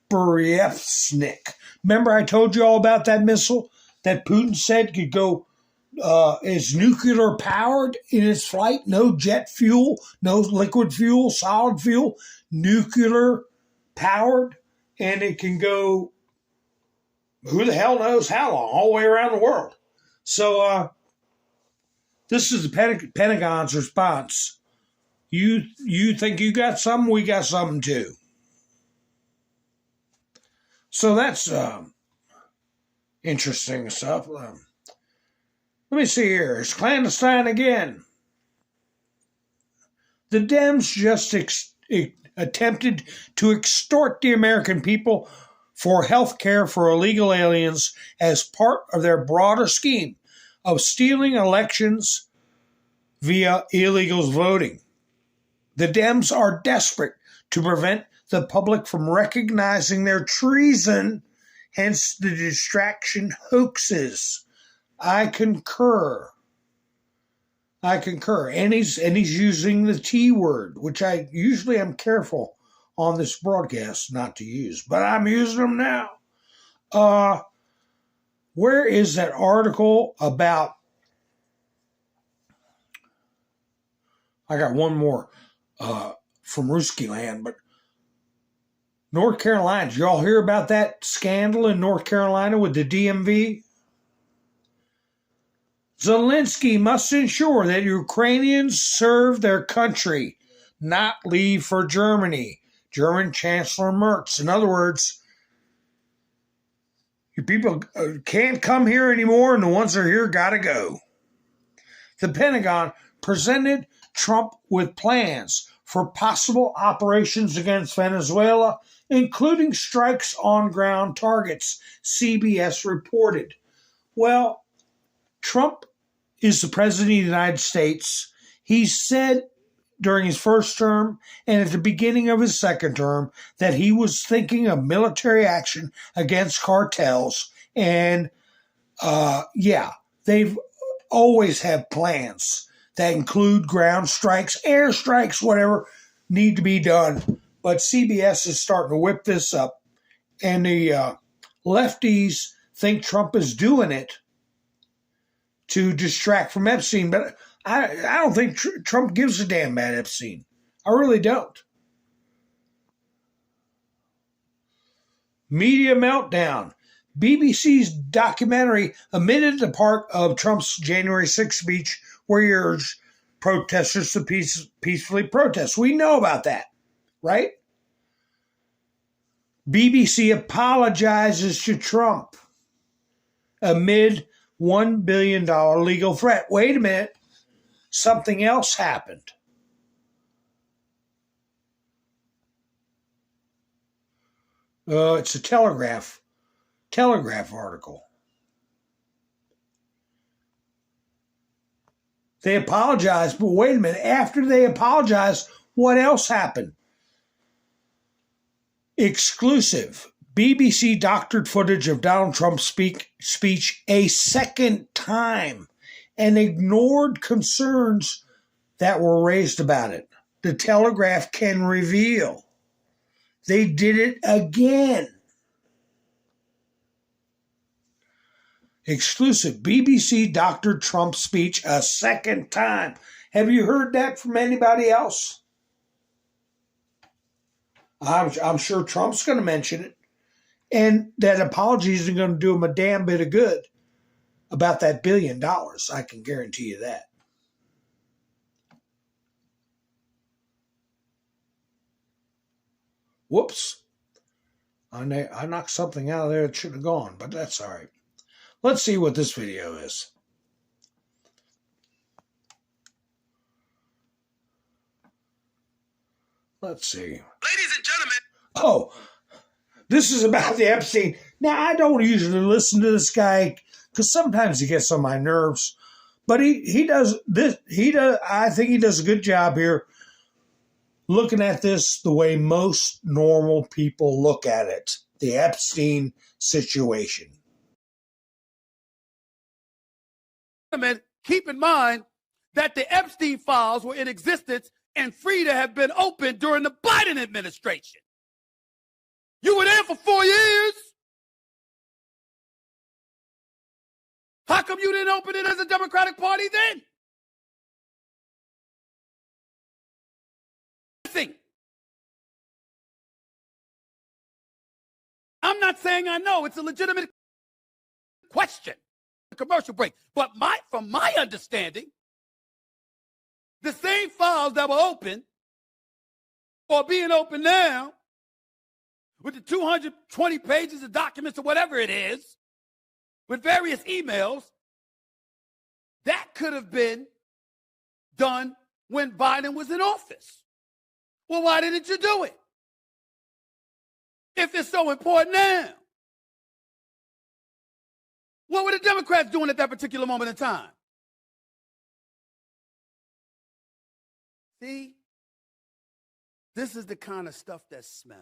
Buryevnik. Remember I told you all about that missile that Putin said could go is nuclear powered in its flight, no jet fuel, no liquid fuel, solid fuel, nuclear powered, and it can go who the hell knows how long, all the way around the world. So this is the Pentagon's response. You think you got something, we got something too. So that's interesting stuff. Let me see here. It's clandestine again. The Dems just attempted to extort the American people for health care for illegal aliens as part of their broader scheme of stealing elections via illegals voting. The Dems are desperate to prevent the public from recognizing their treason, hence the distraction hoaxes. I concur. And he's using the T word, which I usually am careful on this broadcast not to use, but I'm using them now. Where is that article about? I got one more from Ruski Land, but North Carolina, did y'all hear about that scandal in North Carolina with the DMV? Zelensky must ensure that Ukrainians serve their country, not leave for Germany. German Chancellor Merz. In other words, you people can't come here anymore, and the ones that are here got to go. The Pentagon presented Trump with plans for possible operations against Venezuela, including strikes on ground targets, CBS reported. Well, Trump is the president of the United States. He said during his first term and at the beginning of his second term that he was thinking of military action against cartels. And they've always had plans that include ground strikes, air strikes, whatever need to be done. But CBS is starting to whip this up. And the lefties think Trump is doing it to distract from Epstein, but I don't think Trump gives a damn about Epstein. I really don't. Media meltdown. BBC's documentary omitted the part of Trump's January 6th speech where he urged protesters to peacefully protest. We know about that, right? BBC apologizes to Trump amid $1 billion legal threat. Wait a minute. Something else happened. It's a Telegraph article. They apologized, but wait a minute. After they apologized, what else happened? Exclusive. BBC doctored footage of Donald Trump's speech a second time and ignored concerns that were raised about it. The Telegraph can reveal they did it again. Exclusive. BBC doctored Trump's speech a second time. Have you heard that from anybody else? I'm sure Trump's going to mention it. And that apology isn't going to do him a damn bit of good about that $1 billion. I can guarantee you that. Whoops. I knocked something out of there that should have gone, but that's all right. Let's see what this video is. Let's see. Ladies and gentlemen. Oh, this is about the Epstein. Now, I don't usually listen to this guy because sometimes he gets on my nerves, but he does this. I think he does a good job here looking at this the way most normal people look at it. The Epstein situation. Keep in mind that the Epstein files were in existence and free to have been opened during the Biden administration. You were there for 4 years. How come you didn't open it as a Democratic Party then? Nothing. I'm not saying I know. It's a legitimate question. A commercial break. But from my understanding, the same files that were open or being open now with the 220 pages of documents or whatever it is, with various emails, that could have been done when Biden was in office. Well, why didn't you do it? If it's so important now. What were the Democrats doing at that particular moment in time? See, this is the kind of stuff that smells.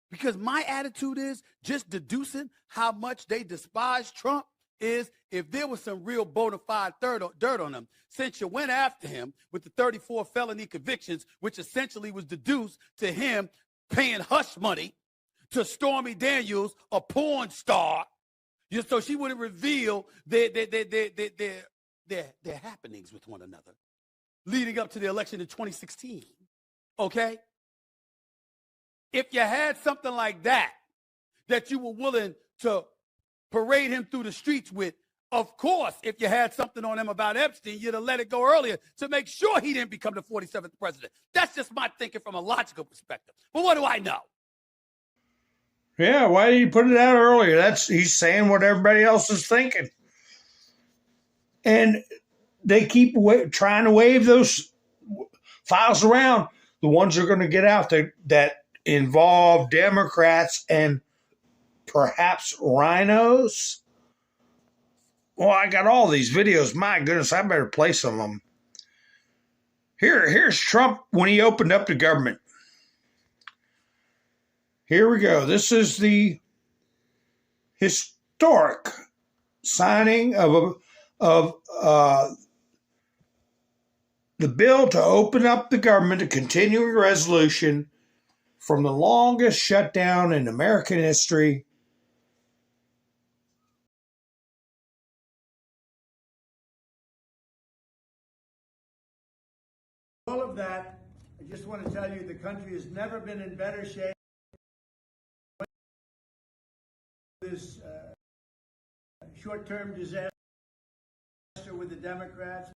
Because my attitude is just deducing how much they despise Trump is if there was some real bona fide dirt on him, since you went after him with the 34 felony convictions, which essentially was deduced to him paying hush money to Stormy Daniels, a porn star, so she wouldn't reveal their happenings with one another leading up to the election in 2016. Okay? If you had something like that you were willing to parade him through the streets with, of course, if you had something on him about Epstein, you'd have let it go earlier to make sure he didn't become the 47th president. That's just my thinking from a logical perspective. But what do I know? Yeah, why did you put it out earlier? He's saying what everybody else is thinking. And they keep trying to wave those files around. The ones that are going to get out that involve Democrats and perhaps rhinos. Well, I got all these videos. My goodness, I better play some of them. Here's Trump when he opened up the government. Here we go. This is the historic signing of the bill to open up the government, a continuing resolution from the longest shutdown in American history. All of that, I just want to tell you the country has never been in better shape. This short-term disaster with the Democrats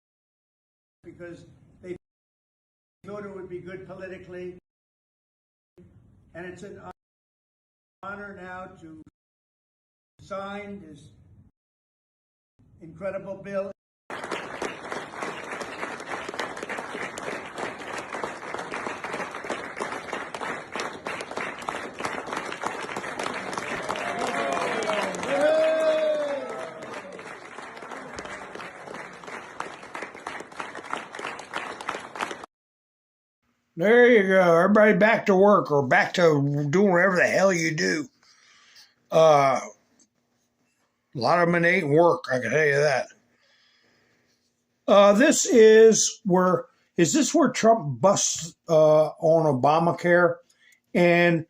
because they thought it would be good politically. And it's an honor now to sign this incredible bill. There you go. Everybody back to work or back to doing whatever the hell you do. A lot of them ain't work, I can tell you that. This is where Trump busts on Obamacare and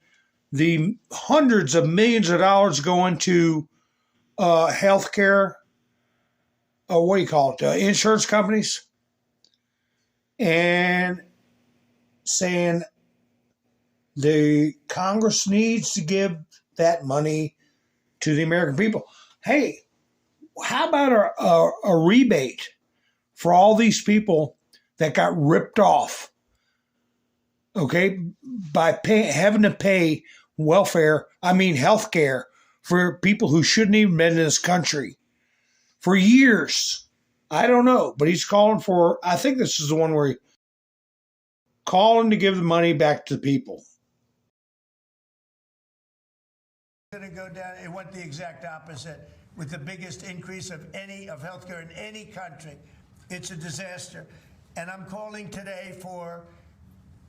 the hundreds of millions of dollars going to health care, what do you call it, insurance companies, and saying the Congress needs to give that money to the American people. Hey, how about a rebate for all these people that got ripped off, okay, by having to pay health care for people who shouldn't even been in this country for years? I don't know, but he's calling for, I think this is the one where he's calling to give the money back to the people. Going to go down, it went the exact opposite with the biggest increase of healthcare in any country. It's a disaster. And I'm calling today for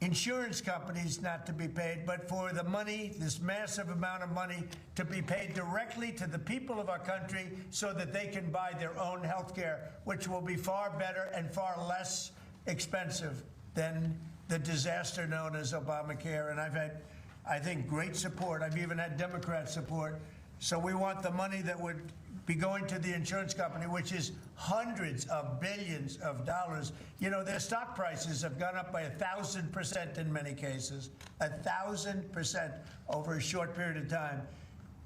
insurance companies not to be paid, but for the money, this massive amount of money, to be paid directly to the people of our country so that they can buy their own health care, which will be far better and far less expensive than the disaster known as Obamacare. And I've had, I think, great support. I've even had Democrat support. So we want the money that would be going to the insurance company, which is hundreds of billions of dollars. You know, their stock prices have gone up by 1,000% in many cases, 1,000% over a short period of time,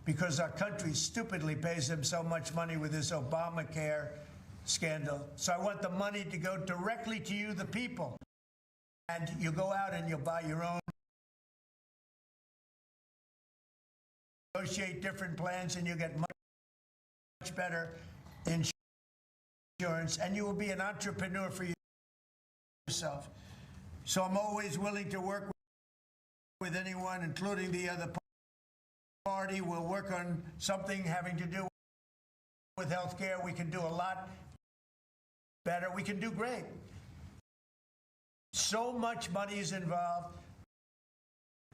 because our country stupidly pays them so much money with this Obamacare scandal. So I want the money to go directly to you, the people. And you go out and you buy your own, negotiate different plans, and you get much better insurance, and you will be an entrepreneur for yourself. So I'm always willing to work with anyone, including the other party. We'll work on something having to do with health care. We can do a lot better. We can do great. So much money is involved,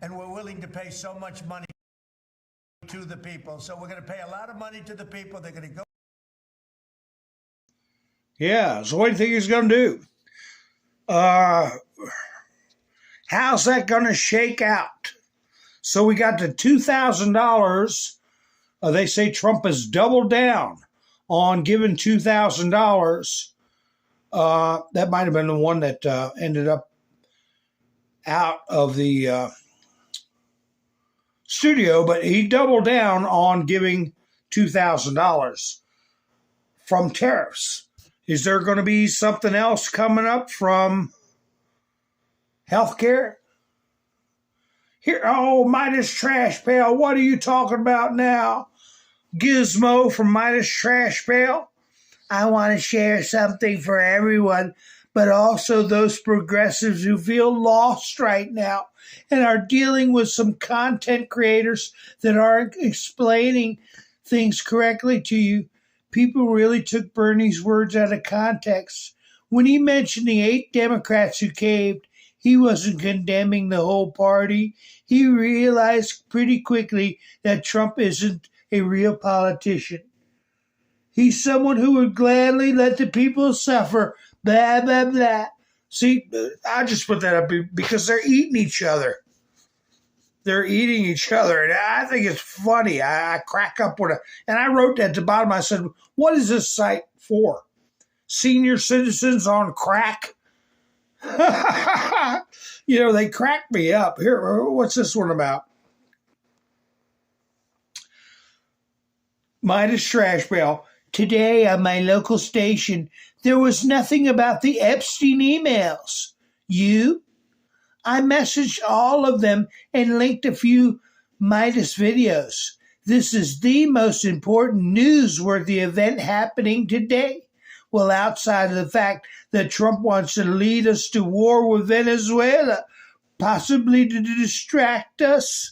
and we're willing to pay so much money to the people. So we're going to pay a lot of money to the people. They're going to go. Yeah, so what do you think he's going to do? How's that going to shake out? So we got the $2,000. They say Trump has doubled down on giving $2,000. That might have been the one that ended up out of the studio, but he doubled down on giving $2,000 from tariffs. Is there going to be something else coming up from healthcare? Here, oh, Midas Trash Pail, what are you talking about now? Gizmo from Midas Trash Pail. I want to share something for everyone, but also those progressives who feel lost right now and are dealing with some content creators that aren't explaining things correctly to you. People really took Bernie's words out of context. When he mentioned the 8 Democrats who caved, he wasn't condemning the whole party. He realized pretty quickly that Trump isn't a real politician. He's someone who would gladly let the people suffer, blah, blah, blah. See, I just put that up because they're eating each other. They're eating each other, and I think it's funny. I crack up with it. And I wrote at the bottom, I said, what is this site for? Senior citizens on crack? You know, they crack me up. Here, what's this one about? Midas Trash Bell. Today on my local station, there was nothing about the Epstein emails. You? I messaged all of them and linked a few Midas videos. This is the most important newsworthy event happening today. Well, outside of the fact that Trump wants to lead us to war with Venezuela, possibly to distract us.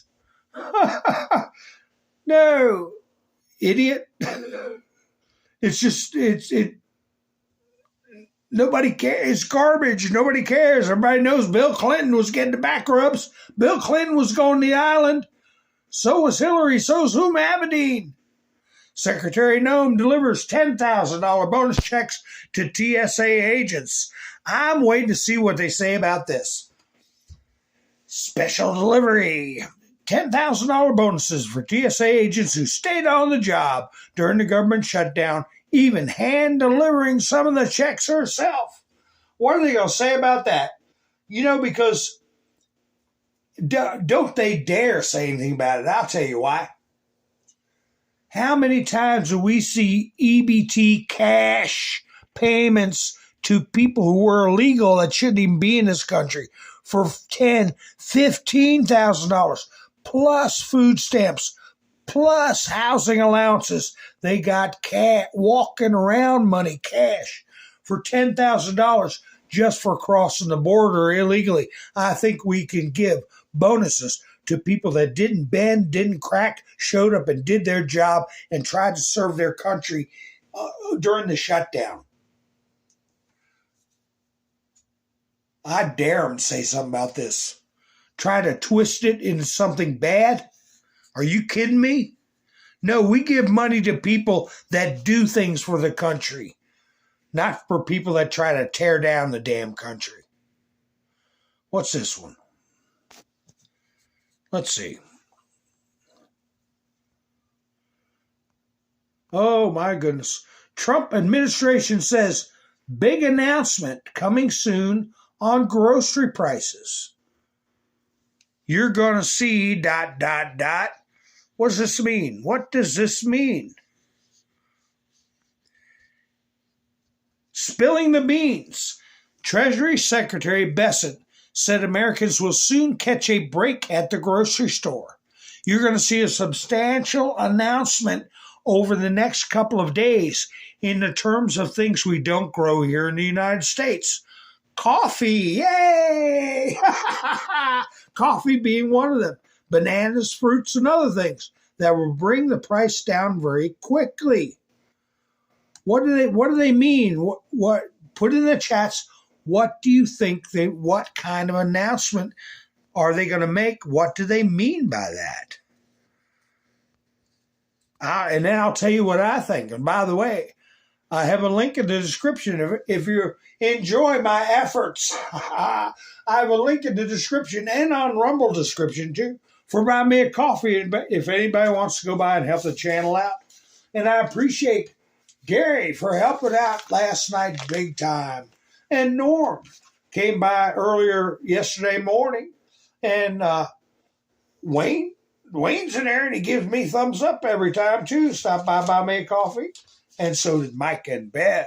No, idiot. It's just, Nobody cares. It's garbage. Nobody cares. Everybody knows Bill Clinton was getting the back rubs. Bill Clinton was going to the island. So was Hillary. So was Huma Abedin. Secretary Noem delivers $10,000 bonus checks to TSA agents. I'm waiting to see what they say about this. Special delivery. $10,000 bonuses for TSA agents who stayed on the job during the government shutdown, even hand delivering some of the checks herself. What are they going to say about that? You know, because don't they dare say anything about it. I'll tell you why. How many times do we see EBT cash payments to people who were illegal that shouldn't even be in this country for $10,000, $15,000 plus food stamps, plus housing allowances? They got walking around money, cash, for $10,000 just for crossing the border illegally. I think we can give bonuses to people that didn't bend, didn't crack, showed up and did their job and tried to serve their country during the shutdown. I dare them to say something about this. Try to twist it into something bad? Are you kidding me? No, we give money to people that do things for the country, not for people that try to tear down the damn country. What's this one? Let's see. Oh, my goodness. Trump administration says big announcement coming soon on grocery prices. You're going to see ... What does this mean? What does this mean? Spilling the beans. Treasury Secretary Bessent said Americans will soon catch a break at the grocery store. You're going to see a substantial announcement over the next couple of days in the terms of things we don't grow here in the United States. Coffee, yay! Coffee being one of them. Bananas, fruits, and other things that will bring the price down very quickly. What do they mean? What put in the chats? What do you think what kind of announcement are they going to make? What do they mean by that? And then I'll tell you what I think. And by the way, I have a link in the description. If you enjoy my efforts, I have a link in the description and on Rumble description too for Buy Me a Coffee if anybody wants to go by and help the channel out. And I appreciate Gary for helping out last night big time. And Norm came by earlier yesterday morning. And Wayne's in there and he gives me thumbs up every time too. Stop by Buy Me a Coffee. And so did Mike and Bev.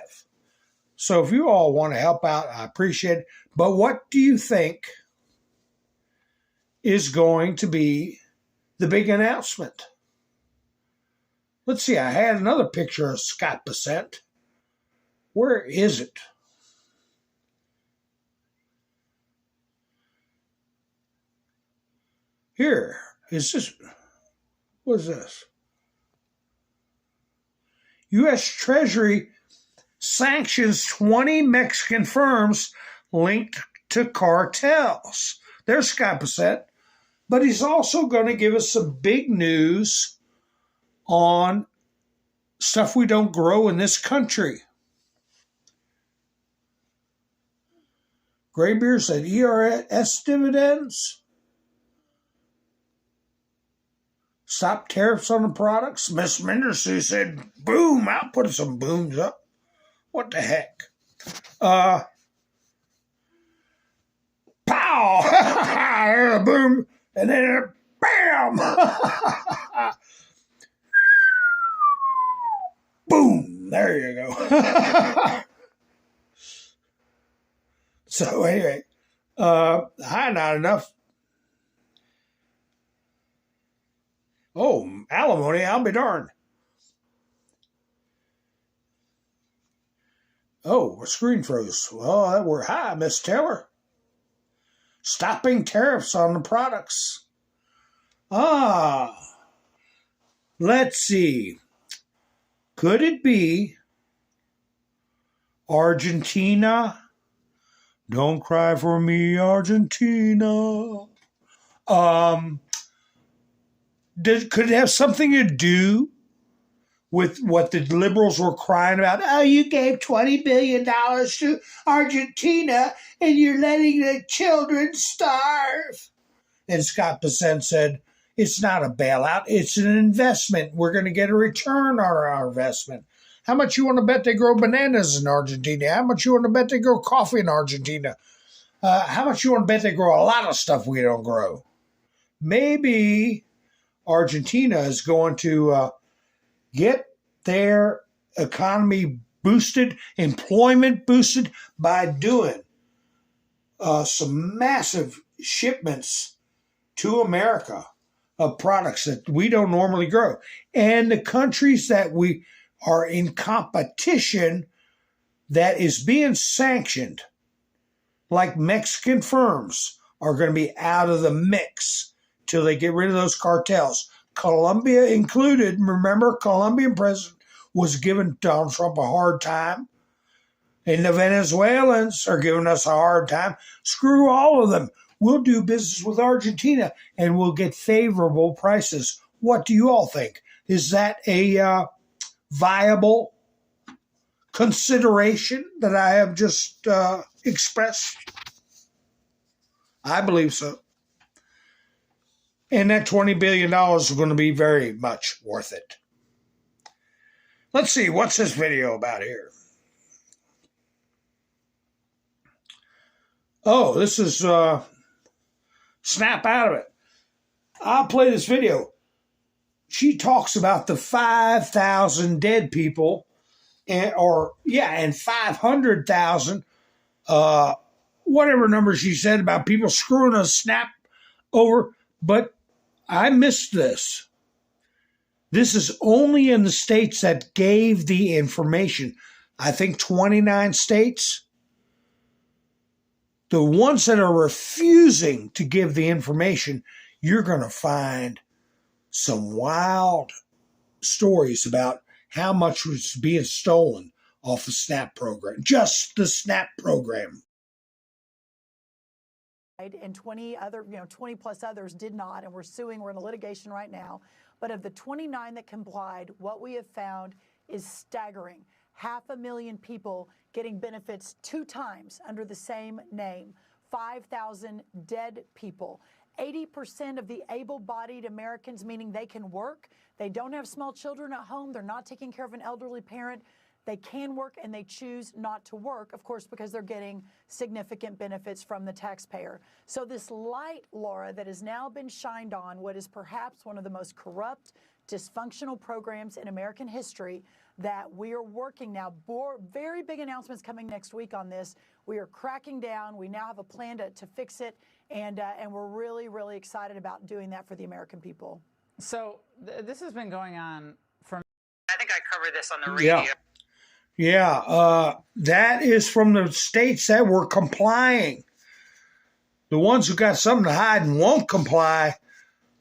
So if you all want to help out, I appreciate it. But what do you think is going to be the big announcement? Let's see. I had another picture of Scott Bessent. Where is it? Here. Is this? What is this? U.S. Treasury sanctions 20 Mexican firms linked to cartels. There's Scott Bessent. But he's also going to give us some big news on stuff we don't grow in this country. Graybeard said ERS dividends. Stop tariffs on the products. Miss Menderson said, boom, I'll put some booms up. What the heck? Pow! There's a boom, and then bam! Boom! There you go. So anyway, hi, not enough. Oh, alimony, I'll be darned. Oh, my screen froze. Well, we're high, Miss Taylor. Stopping tariffs on the products. Let's see. Could it be Argentina. Don't cry for me, Argentina. Could it have something to do with what the liberals were crying about? Oh, you gave $20 billion to Argentina and you're letting the children starve. And Scott Bessent said, it's not a bailout, it's an investment. We're going to get a return on our investment. How much you want to bet they grow bananas in Argentina? How much you want to bet they grow coffee in Argentina? How much you want to bet they grow a lot of stuff we don't grow? Maybe Argentina is going to get their economy boosted, employment boosted by doing some massive shipments to America of products that we don't normally grow. And the countries that we are in competition that is being sanctioned, like Mexican firms, are going to be out of the mix till they get rid of those cartels. Colombia included. Remember, Colombian president was giving Donald Trump a hard time. And the Venezuelans are giving us a hard time. Screw all of them. We'll do business with Argentina and we'll get favorable prices. What do you all think? Is that a viable consideration that I have just expressed? I believe so. And that $20 billion is going to be very much worth it. Let's see, what's this video about here? Oh, this is snap out of it. I'll play this video. She talks about the 5,000 dead people and 500,000, whatever number she said about people screwing a snap over. But I missed this. This is only in the states that gave the information. I think 29 states. The ones that are refusing to give the information, you're going to find some wild stories about how much was being stolen off the SNAP program. Just the SNAP program. And 20 plus others did not, and we're suing. We're in a litigation right now. But of the 29 that complied, what we have found is staggering. 500,000 people getting benefits 2 times under the same name. 5,000 dead people. 80% of the able-bodied Americans, meaning they can work, they don't have small children at home, they're not taking care of an elderly parent, they can work and they choose not to work, of course, because they're getting significant benefits from the taxpayer. So this light, Laura, that has now been shined on what is perhaps one of the most corrupt, dysfunctional programs in American history that we are working now. Very big announcements coming next week on this. We are cracking down. We now have a plan to fix it, and we're really, really excited about doing that for the American people. So this has been going on for... I think I covered this on the radio. Yeah. Yeah, that is from the states that were complying. The ones who got something to hide and won't comply,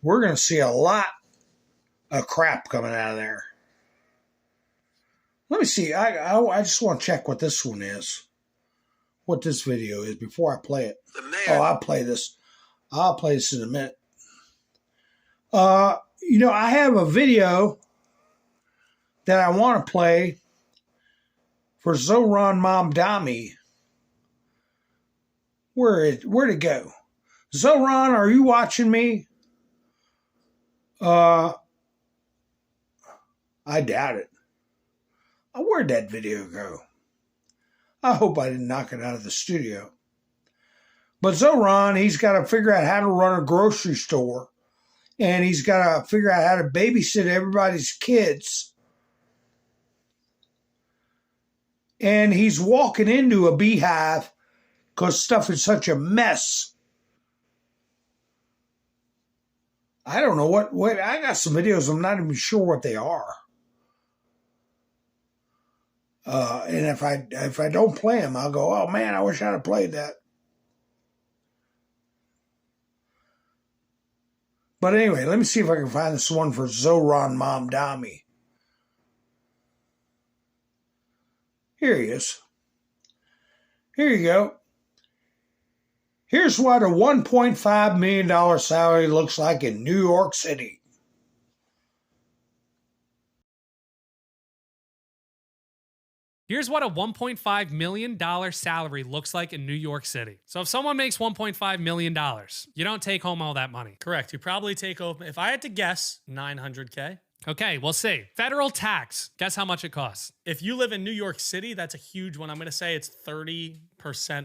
we're going to see a lot of crap coming out of there. Let me see. I just want to check what this one is. What this video is before I play it. Oh, I'll play this. I'll play this in a minute. I have a video that I want to play for Zohran Mamdani. Where'd it go? Zohran, are you watching me? I doubt it. Where'd that video go? I hope I didn't knock it out of the studio. But Zohran, he's got to figure out how to run a grocery store. And he's got to figure out how to babysit everybody's kids. And he's walking into a beehive because stuff is such a mess. I don't know what I got some videos, I'm not even sure what they are. And if I don't play them, I'll go, oh man, I wish I'd have played that. But anyway, let me see if I can find this one for Zohran Mamdani. Here he is. Here you go. Here's what a $1.5 million salary looks like in New York City. Here's what a $1.5 million salary looks like in New York City. So if someone makes $1.5 million, you don't take home all that money. Correct. You probably take home, if I had to guess, $900K. Okay, we'll see. Federal tax. Guess how much it costs? If you live in New York City, that's a huge one. I'm going to say it's 30%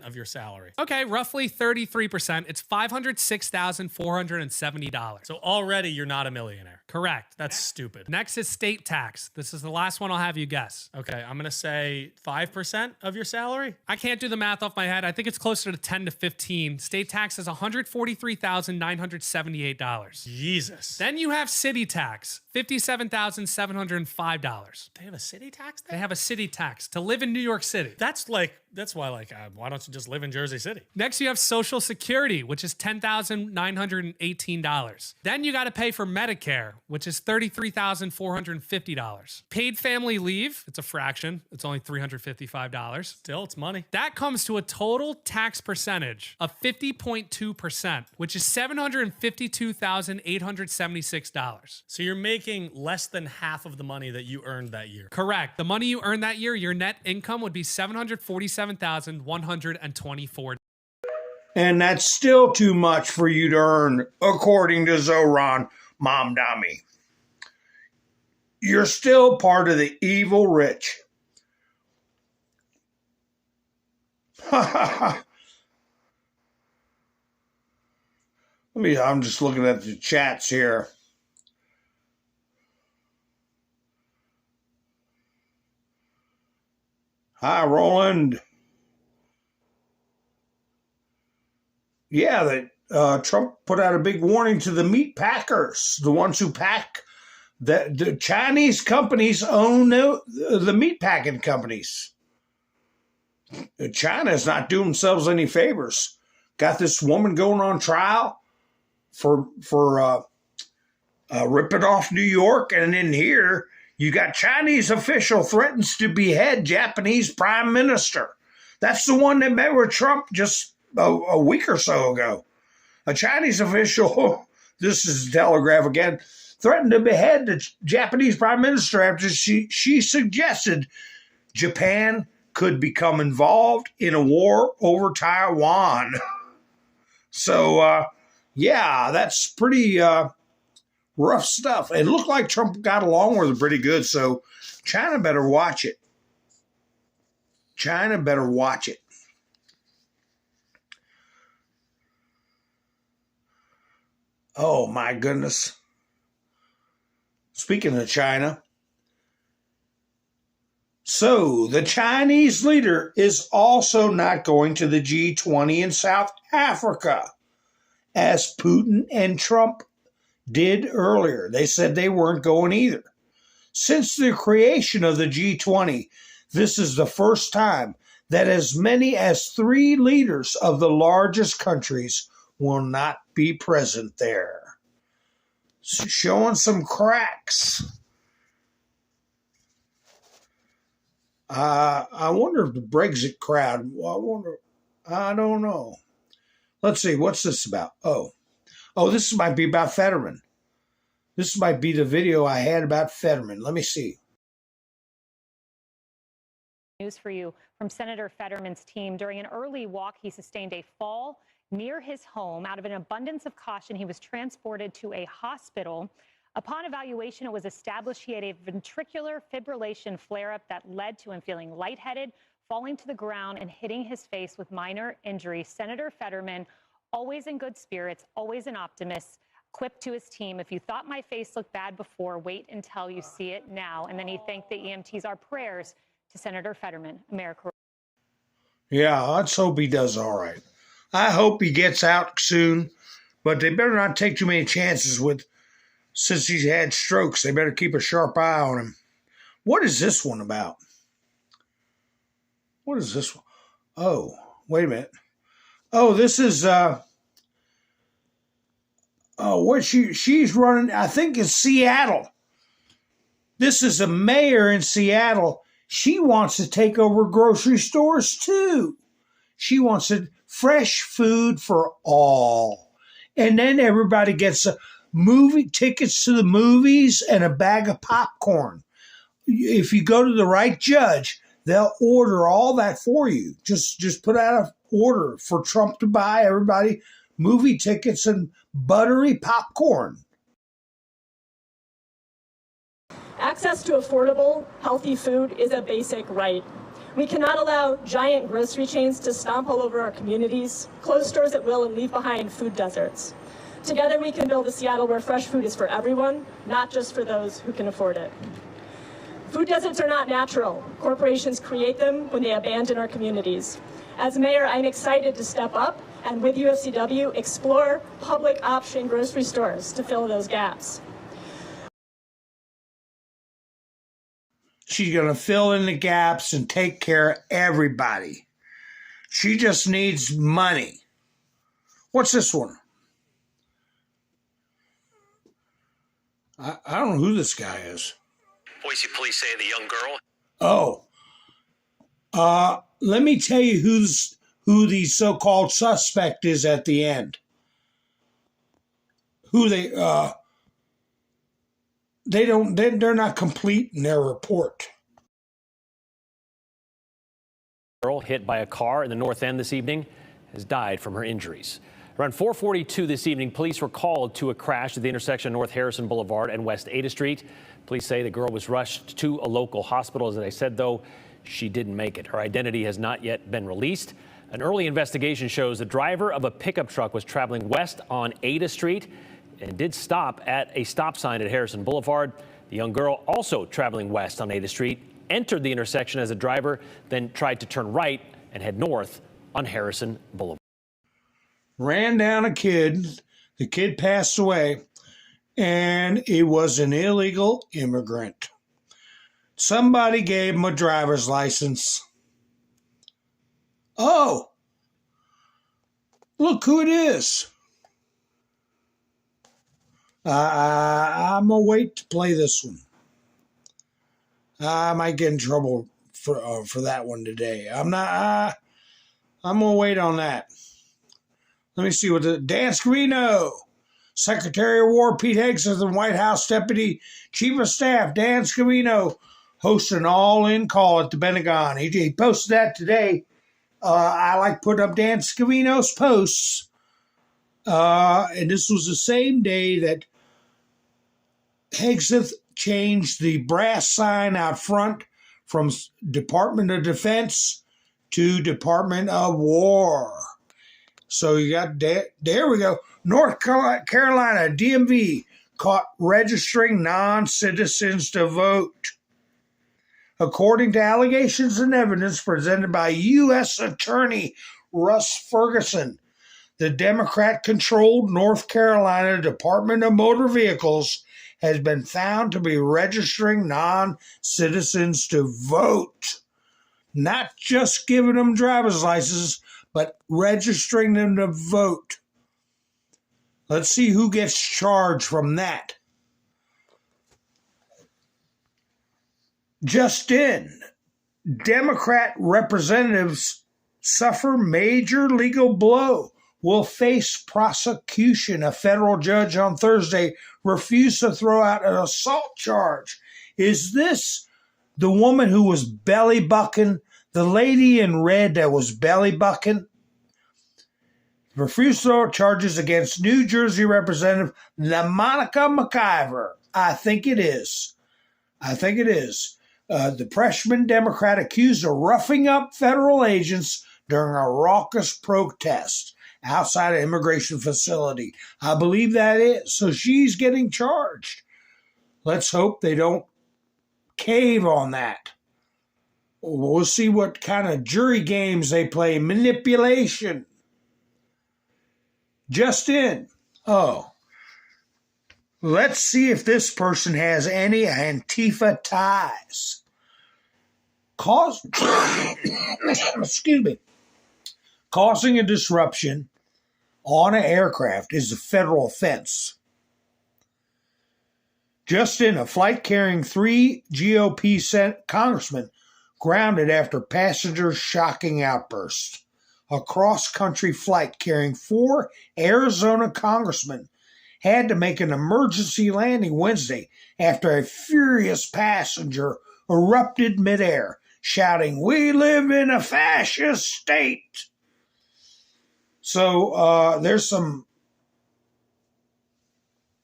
of your salary. Okay, roughly 33%. It's $506,470. So already you're not a millionaire. Correct. That's stupid. Next is state tax. This is the last one I'll have you guess. Okay, I'm going to say 5% of your salary. I can't do the math off my head. I think it's closer to 10 to 15. State tax is $143,978. Jesus. Then you have city tax. $57,705. They have a city tax there? They have a city tax to live in New York City. That's why why don't you just live in Jersey City? Next, you have Social Security, which is $10,918. Then you got to pay for Medicare, which is $33,450. Paid family leave, it's a fraction. It's only $355. Still, it's money. That comes to a total tax percentage of 50.2%, which is $752,876. So you're making less than half of the money that you earned that year. Correct. The money you earned that year, your net income would be $747,124. And that's still too much for you to earn, according to Zoran Mamdani. You're still part of the evil rich. I'm just looking at the chats here. Hi, Roland. Yeah, Trump put out a big warning to the meat packers, the ones who pack. The Chinese companies own the meat packing companies. China's not doing themselves any favors. Got this woman going on trial for ripping off New York, and in here you got Chinese official threatens to behead Japanese prime minister. That's the one that met with Trump just a week or so ago. A Chinese official, this is Telegraph again, threatened to behead the Japanese prime minister after she suggested Japan could become involved in a war over Taiwan. So, yeah, that's pretty rough stuff. It looked like Trump got along with it pretty good, so China better watch it. China better watch it. Oh, my goodness. Speaking of China, so the Chinese leader is also not going to the G20 in South Africa, as Putin and Trump did earlier. They said they weren't going either. Since the creation of the G20, this is the first time that as many as 3 leaders of the largest countries will not be present there. Showing some cracks. I wonder if the Brexit crowd, I don't know. Let's see, what's this about? Oh, this might be about Fetterman. This might be the video I had about Fetterman. Let me see. News for you from Senator Fetterman's team. During an early walk, he sustained a fall near his home. Out of an abundance of caution, he was transported to a hospital. Upon evaluation, it was established he had a ventricular fibrillation flare-up that led to him feeling lightheaded, falling to the ground, and hitting his face with minor injury. Senator Fetterman, always in good spirits, always an optimist, quipped to his team, "If you thought my face looked bad before, wait until you see it now." And then he thanked the EMTs. Our prayers to Senator Fetterman. America. Yeah, let's hope he does all right. I hope he gets out soon, but they better not take too many chances since he's had strokes. They better keep a sharp eye on him. What is this one about? What is this one? Oh, wait a minute. Oh, this is what she's running, I think it's Seattle. This is a mayor in Seattle. She wants to take over grocery stores too. She wants it fresh food for all. And then everybody gets movie tickets to the movies and a bag of popcorn. If you go to the right judge, they'll order all that for you. Just put out an order for Trump to buy everybody movie tickets and buttery popcorn. Access to affordable, healthy food is a basic right. We cannot allow giant grocery chains to stomp all over our communities, close stores at will, and leave behind food deserts. Together we can build a Seattle where fresh food is for everyone, not just for those who can afford it. Food deserts are not natural. Corporations create them when they abandon our communities. As mayor, I'm excited to step up and with UFCW explore public option grocery stores to fill those gaps. She's going to fill in the gaps and take care of everybody. She just needs money. What's this one? I don't know who this guy is. Boise police say the young girl. Oh. Let me tell you who the so-called suspect is at the end. They're not complete in their report. Girl hit by a car in the North End this evening has died from her injuries. Around 4:42 this evening, police were called to a crash at the intersection of North Harrison Boulevard and West Ada Street. Police say the girl was rushed to a local hospital. As I said, though, she didn't make it. Her identity has not yet been released. An early investigation shows the driver of a pickup truck was traveling west on Ada Street and did stop at a stop sign at Harrison Boulevard. The young girl, also traveling west on Ada Street, entered the intersection as a driver, then tried to turn right and head north on Harrison Boulevard. Ran down a kid. The kid passed away, and it was an illegal immigrant. Somebody gave him a driver's license. Oh, look who it is. I'm going to wait to play this one. I might get in trouble for that one today. I'm going to wait on that. Let me see what Dan Scavino, Secretary of War Pete Hegseth and White House Deputy Chief of Staff Dan Scavino hosted an all-in call at the Pentagon. He posted that today. I like putting up Dan Scavino's posts. And this was the same day that Hegseth changed the brass sign out front from Department of Defense to Department of War. So you got there we go. North Carolina DMV caught registering non-citizens to vote. According to allegations and evidence presented by U.S. Attorney Russ Ferguson, the Democrat-controlled North Carolina Department of Motor Vehicles has been found to be registering non-citizens to vote. Not just giving them driver's licenses, but registering them to vote. Let's see who gets charged from that. Just in, Democrat representatives suffer major legal blow, will face prosecution. A federal judge on Thursday refused to throw out an assault charge. Is this the woman who was belly bucking? The lady in red that was belly bucking? Refused to throw charges against New Jersey Representative LaMonica McIver. I think it is. The freshman Democrat accused of roughing up federal agents during a raucous protest outside an immigration facility. I believe that is. So she's getting charged. Let's hope they don't cave on that. We'll see what kind of jury games they play. Manipulation. Just in. Oh. Let's see if this person has any Antifa ties. Excuse me. Causing a disruption on an aircraft is a federal offense. Just in, a flight carrying 3 GOP congressmen grounded after passengers' shocking outburst. a cross-country flight carrying 4 Arizona congressmen had to make an emergency landing Wednesday after a furious passenger erupted midair, shouting, "We live in a fascist state." So there's some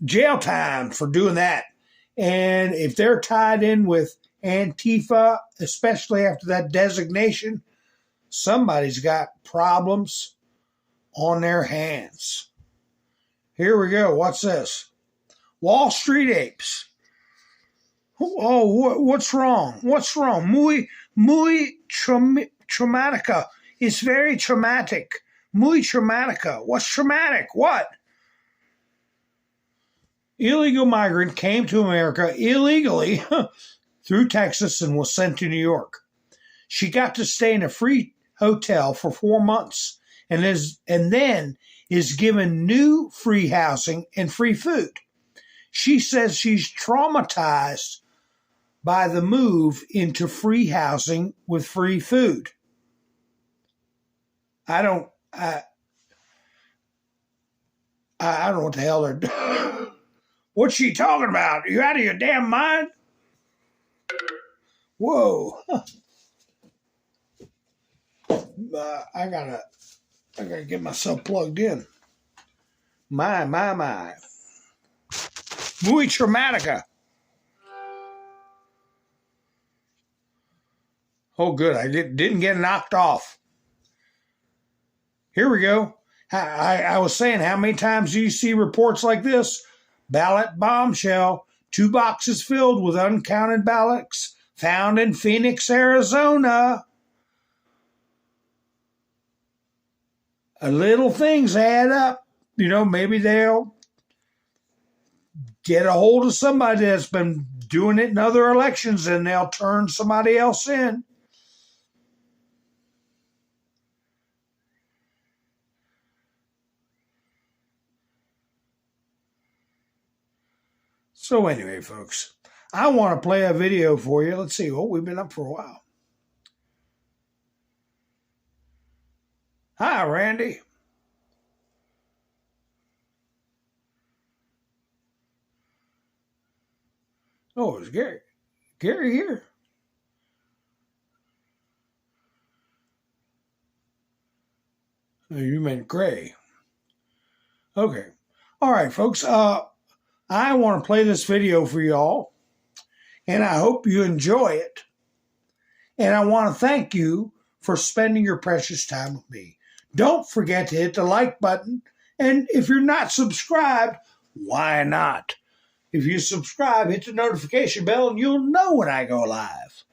jail time for doing that. And if they're tied in with Antifa, especially after that designation, somebody's got problems on their hands. Here we go. What's this? Wall Street apes. Oh, what's wrong? What's wrong? Muy traumatica. It's very traumatic. Muy traumatica. What's traumatic? What? Illegal migrant came to America illegally through Texas and was sent to New York. She got to stay in a free hotel for 4 months and then is given new free housing and free food. She says she's traumatized by the move into free housing with free food. I don't know what the hell they're doing. What's she talking about? You out of your damn mind? Whoa. I gotta get myself plugged in. My. Muy traumatica. Oh, good. I didn't get knocked off. Here we go. I was saying, how many times do you see reports like this? Ballot bombshell. 2 boxes filled with uncounted ballots found in Phoenix, Arizona. Little things add up. You know, maybe they'll get a hold of somebody that's been doing it in other elections and they'll turn somebody else in. So anyway, folks, I want to play a video for you. Let's see. Oh, we've been up for a while. Hi, Randy. Oh, is Gary here? Oh, you meant Gray. Okay. All right, folks. I want to play this video for y'all, and I hope you enjoy it. And I want to thank you for spending your precious time with me. Don't forget to hit the like button, and if you're not subscribed, why not? If you subscribe, hit the notification bell, and you'll know when I go live.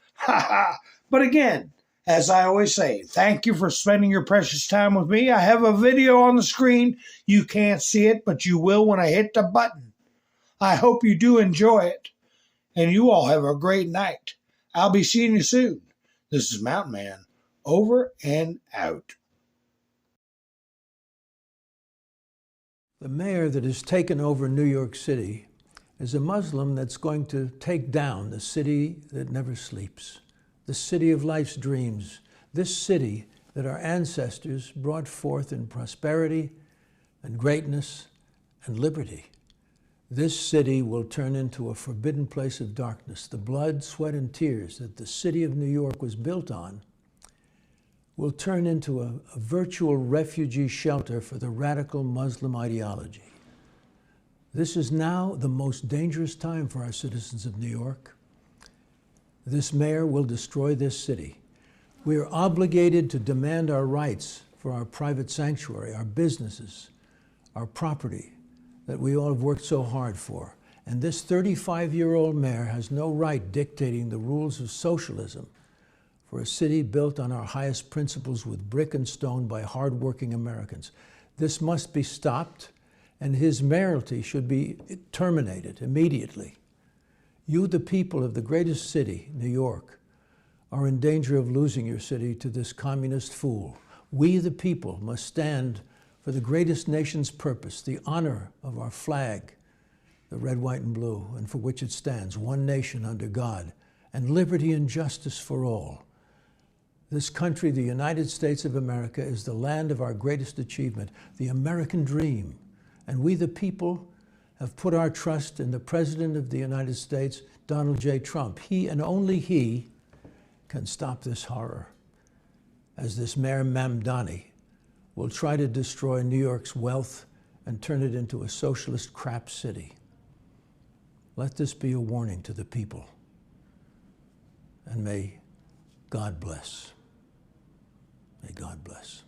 But again, as I always say, thank you for spending your precious time with me. I have a video on the screen. You can't see it, but you will when I hit the button. I hope you do enjoy it, and you all have a great night. I'll be seeing you soon. This is Mountain Man, over and out. The mayor that has taken over New York City is a Muslim that's going to take down the city that never sleeps, the city of life's dreams, this city that our ancestors brought forth in prosperity and greatness and liberty. This city will turn into a forbidden place of darkness. The blood, sweat, and tears that the city of New York was built on will turn into a virtual refugee shelter for the radical Muslim ideology. This is now the most dangerous time for our citizens of New York. This mayor will destroy this city. We are obligated to demand our rights for our private sanctuary, our businesses, our property that we all have worked so hard for. And this 35-year-old mayor has no right dictating the rules of socialism for a city built on our highest principles with brick and stone by hardworking Americans. This must be stopped, and his mayoralty should be terminated immediately. You, the people of the greatest city, New York, are in danger of losing your city to this communist fool. We, the people, must stand for the greatest nation's purpose, the honor of our flag, the red, white, and blue, and for which it stands, one nation under God, and liberty and justice for all. This country, the United States of America, is the land of our greatest achievement, the American dream. And we, the people, have put our trust in the President of the United States, Donald J. Trump. He and only he can stop this horror, as this Mayor Mamdani will try to destroy New York's wealth and turn it into a socialist crap city. Let this be a warning to the people. And may God bless. May God bless.